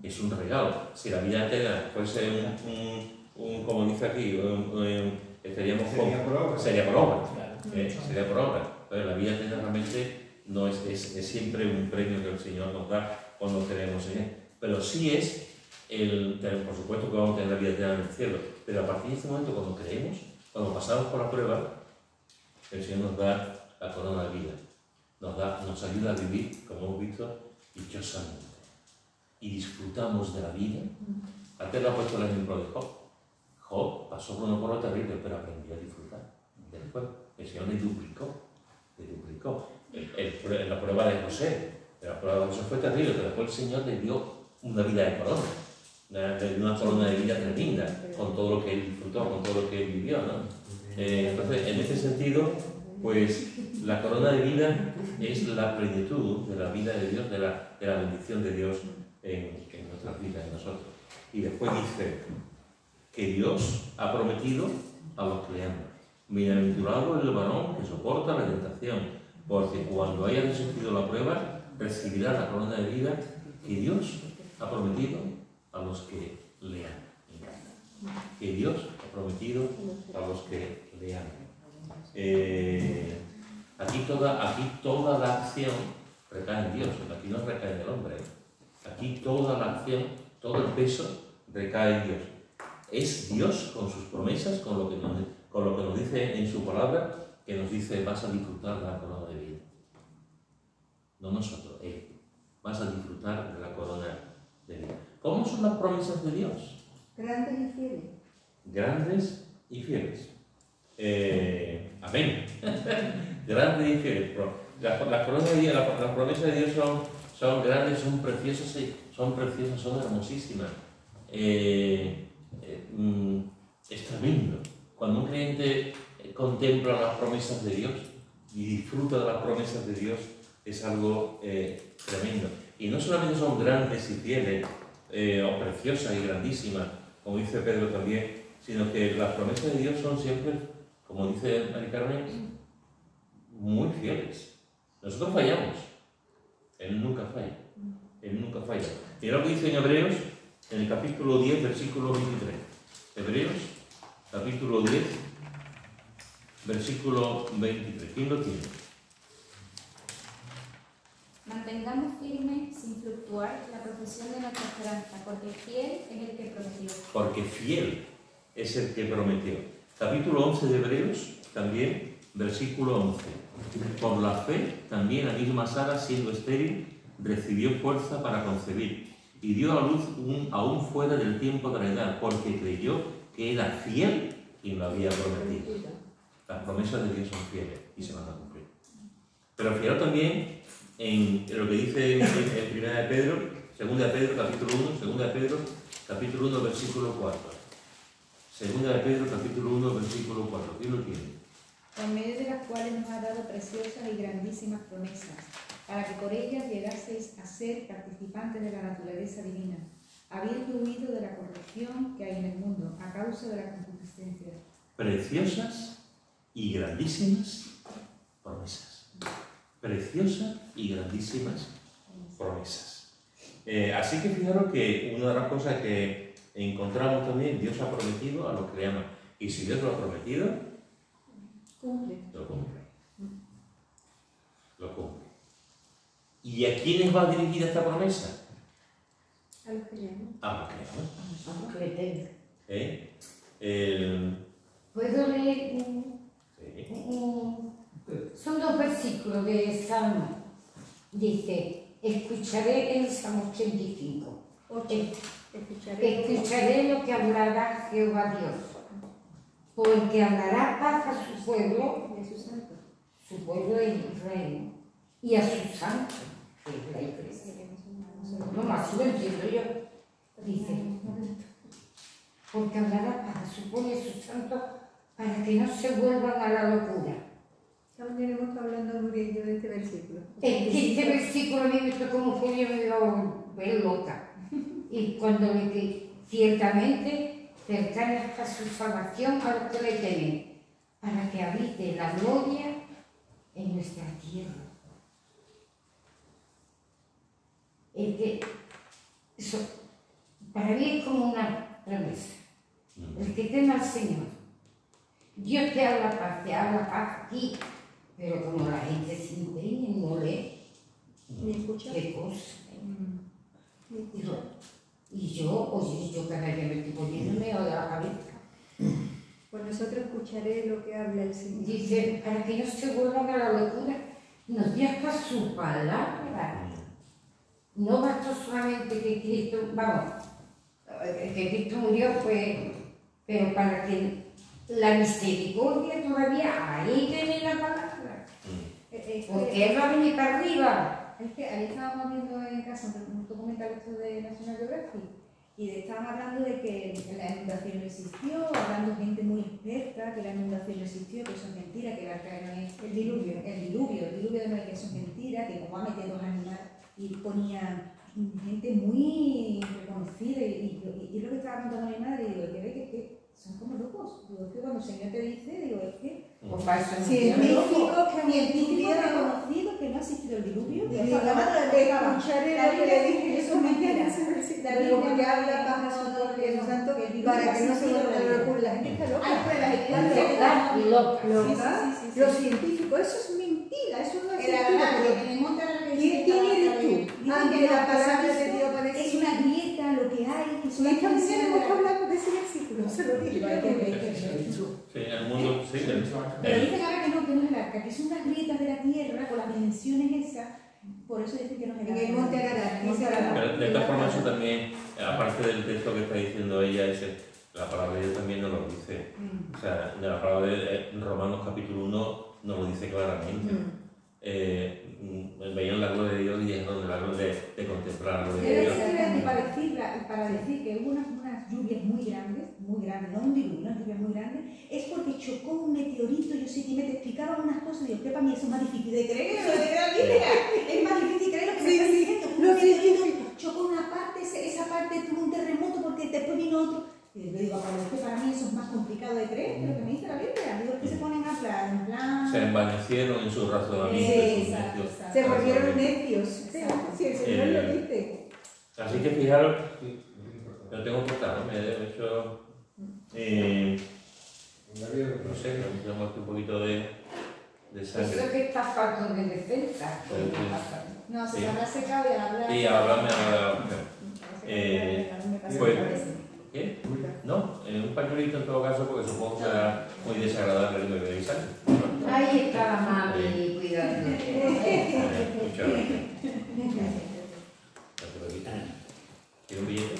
es un regalo. Si la vida eterna fuese como dice aquí, estaríamos Sería por obra. sería por obra. Sería por obra. Pero la vida eterna realmente no es siempre un premio que el Señor nos da cuando creemos en Él. Pero sí es, por supuesto que vamos a tener la vida eterna en el cielo, pero a partir de este momento, cuando creemos, cuando pasamos por la prueba, el Señor nos da la corona de vida. Nos ayuda a vivir, como hemos visto, dichosamente. Y disfrutamos de la vida. Antes lo ha puesto el ejemplo de Job. Job pasó por una prueba terrible, pero aprendió a disfrutar. Después, el Señor le duplicó. La prueba de José, fue terrible, pero después el Señor le dio una vida de corona, le dio una corona de vida tremenda, con todo lo que él disfrutó, con todo lo que él vivió, ¿no? Entonces, en este sentido, pues la corona de vida es la plenitud de la vida de Dios, de la bendición de Dios en nuestras vidas, en nosotros. Y después dice que Dios ha prometido a los que le aman. Bienaventurado el varón que soporta la tentación, porque cuando haya resistido la prueba, recibirá la corona de vida que Dios ha prometido a los que le aman. Que Dios ha prometido a los que le aman. Aquí toda la acción recae en Dios, aquí no recae en el hombre. Aquí toda la acción, todo el peso recae en Dios. Es Dios con sus promesas, con lo que nos dice en su palabra, que nos dice vas a disfrutar de la corona de vida. No nosotros, Él. Vas a disfrutar de la corona de vida. ¿Cómo son las promesas de Dios? Grandes y fieles. Grandes y fieles. Amén. Grandes y fieles. Las promesas de Dios son grandes, son preciosas, son hermosísimas. Es tremendo. Cuando un creyente contempla las promesas de Dios y disfruta de las promesas de Dios, es algo tremendo. Y no solamente son grandes y fieles, o preciosas y grandísimas, como dice Pedro también, sino que las promesas de Dios son siempre, como dice Mari Carmen, muy fieles. Nosotros fallamos, Él nunca falla. Él nunca falla. Mira lo que dice en Hebreos, en el capítulo 10, versículo 23. Hebreos, capítulo 10, versículo 23. ¿Quién lo tiene? Mantengamos firme, sin fluctuar, la profesión de nuestra esperanza, porque fiel es el que prometió. Porque fiel es el que prometió. Capítulo 11 de Hebreos, también, versículo 11. Por la fe, también la misma Sara, siendo estéril, recibió fuerza para concebir y dio a luz aún fuera del tiempo de la edad, porque creyó que era fiel quien lo había prometido. Las promesas de Dios son fieles y se van a cumplir. Pero fijaros también en lo que dice en 1 de Pedro, 2 de Pedro, capítulo 1, 2 de Pedro, capítulo 1, versículo 4. Segunda de Pedro, capítulo 1, versículo 4. ¿Quién lo tiene? por medio de las cuales nos ha dado preciosas y grandísimas promesas, para que por ellas llegaseis a ser participantes de la naturaleza divina, habiendo huido de la corrupción que hay en el mundo, a causa de la concupiscencia. Preciosas y grandísimas promesas. Preciosas y grandísimas promesas. Así que fijaros que una de las cosas que encontramos también, Dios ha prometido a los que le aman. Y si Dios lo ha prometido, Cumple. lo cumple. Lo cumple. ¿Y a quiénes va dirigida esta promesa? A los que le aman. A los que le aman. Vamos que le tenga. ¿Puedo leer son 2 versículos de Salmo? Dice, escucharé en Salmo 85. Escucharé lo que hablará Jehová Dios, porque hablará paz a su pueblo, De sus santos. su pueblo de Israel, y a sus santos, que es la iglesia. No más lo entiendo yo. Dice, porque hablará paz a su pueblo y a sus santos, para que no se vuelvan a la locura. También hemos estado hablando muy bien de este versículo. Es que este versículo a mí me tocó como que yo me iba a volver loca. Y cuando le que ciertamente cercana está su salvación a los que le temen, para que habite la gloria en nuestra tierra. Es que eso para mí es como una promesa. El que teme al Señor, Dios te habla paz aquí, pero como la gente se empeña y no lee, ¿Me escuchas? qué cosa. Y yo cada día me estoy poniendo medio de la cabeza. Pues nosotros escucharé lo que habla el Señor. Dice, para que no se vuelvan a la locura, nos dio hasta su palabra. No bastó solamente que Cristo, que Cristo murió, pues, pero para que la misericordia todavía ahí tiene la palabra. Porque Él va a venir para arriba. Es que ahí estábamos viendo en casa un documental esto de National Geographic y estaban hablando de que la inundación no existió, hablando gente muy experta que la inundación no existió, que eso es mentira, que el arca no es el diluvio no es que eso es mentira, que como va metiendo los animales y ponían gente muy reconocida y lo que estaba contando mi madre, digo, que ve que son como locos, digo, es que cuando el Señor te dice, digo, es que científicos reconocidos que no ha existido el diluvio, Escucharé lo que le dije, eso es mentira. Digo, porque habla paz a su pueblo y a sus santos para que no se vuelva a la locura. La gente está loca. Hay pruebas, Loca. Los científicos, eso es mentira, eso no es científico. en el monte de la ¿Quién eres tú? Ante la palabra de Dios es una grieta lo que hay, es una Y también hemos hablado de ese versículo, se lo dije. Sí, en el mundo, sí. Pero dicen ahora que no es el arca, que son unas grietas de la tierra con las dimensiones esas, por eso dicen que no es el arca. En el monte Ararat, dice Pero de todas formas, eso también, aparte del texto que está diciendo ella, la palabra de Dios también nos lo dice. O sea, la palabra de Romanos capítulo 1 nos lo dice claramente. Veían la gloria de Dios y dejaron la gloria de contemplar la gloria de Dios. Para decir que hubo unas lluvias muy grandes, no un diluvio, unas lluvias muy grandes, es porque chocó un meteorito. Yo sé que me te explicaban unas cosas y digo, que para mí eso es más difícil de creer que lo de la Biblia. Es más difícil creer lo que me estás diciendo. Un meteorito chocó una parte, esa parte tuvo un terremoto porque después vino otro. Y yo digo, para mí eso es más complicado de creer que lo que me dice la Biblia. Digo, que se ponen a hablar en plan... Se envanecieron en su razonamiento. Se volvieron necios. Sí, el Señor lo dice. Así que fijaros, lo tengo cortado, me he hecho... no sé, me he muerto un poquito de sangre. Eso que está falto de defensa. No, se me habrá secado y al hablar... Sí, háblame ahora. Pues, ¿qué? No, un pañuelito en todo caso, porque supongo que será muy desagradable el bebé de sangre. Ahí está la mami, cuidado. Muchas gracias. ¿Tiene un billete?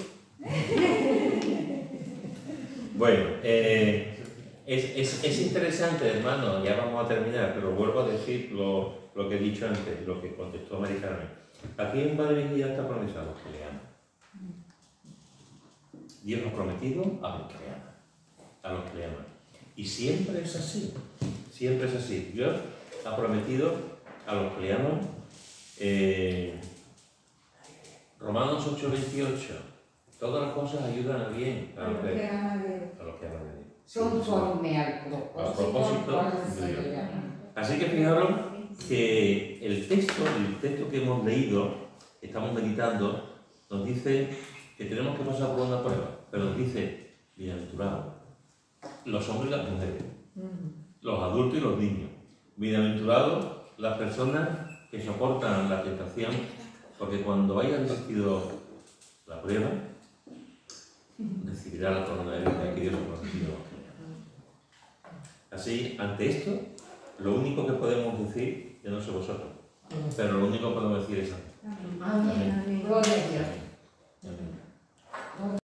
Bueno, es interesante, hermano, ya vamos a terminar, pero vuelvo a decir lo que he dicho antes, lo que contestó María Carmen. ¿A quién va dirigida esta promesa? A los que le aman. Dios ha prometido a los que le aman. a los que le aman. Y siempre es así, siempre es así. Dios ha prometido a los que le aman, Romanos 8:28, todas las cosas ayudan a bien a los que aman a Dios. Conforme al propósito de Dios. Así que fijaros que el texto que hemos leído, estamos meditando, nos dice que tenemos que pasar por una prueba, pero nos dice, bienaventurados, los hombres y las mujeres, los adultos y los niños, bienaventurados las personas que soportan la tentación, porque cuando hayan resistido la prueba, recibirá la corona de vida que Dios ha prometido. Así, ante esto, lo único que podemos decir, yo no sé vosotros, pero lo único que podemos decir es Amén. Gloria a Dios. amén.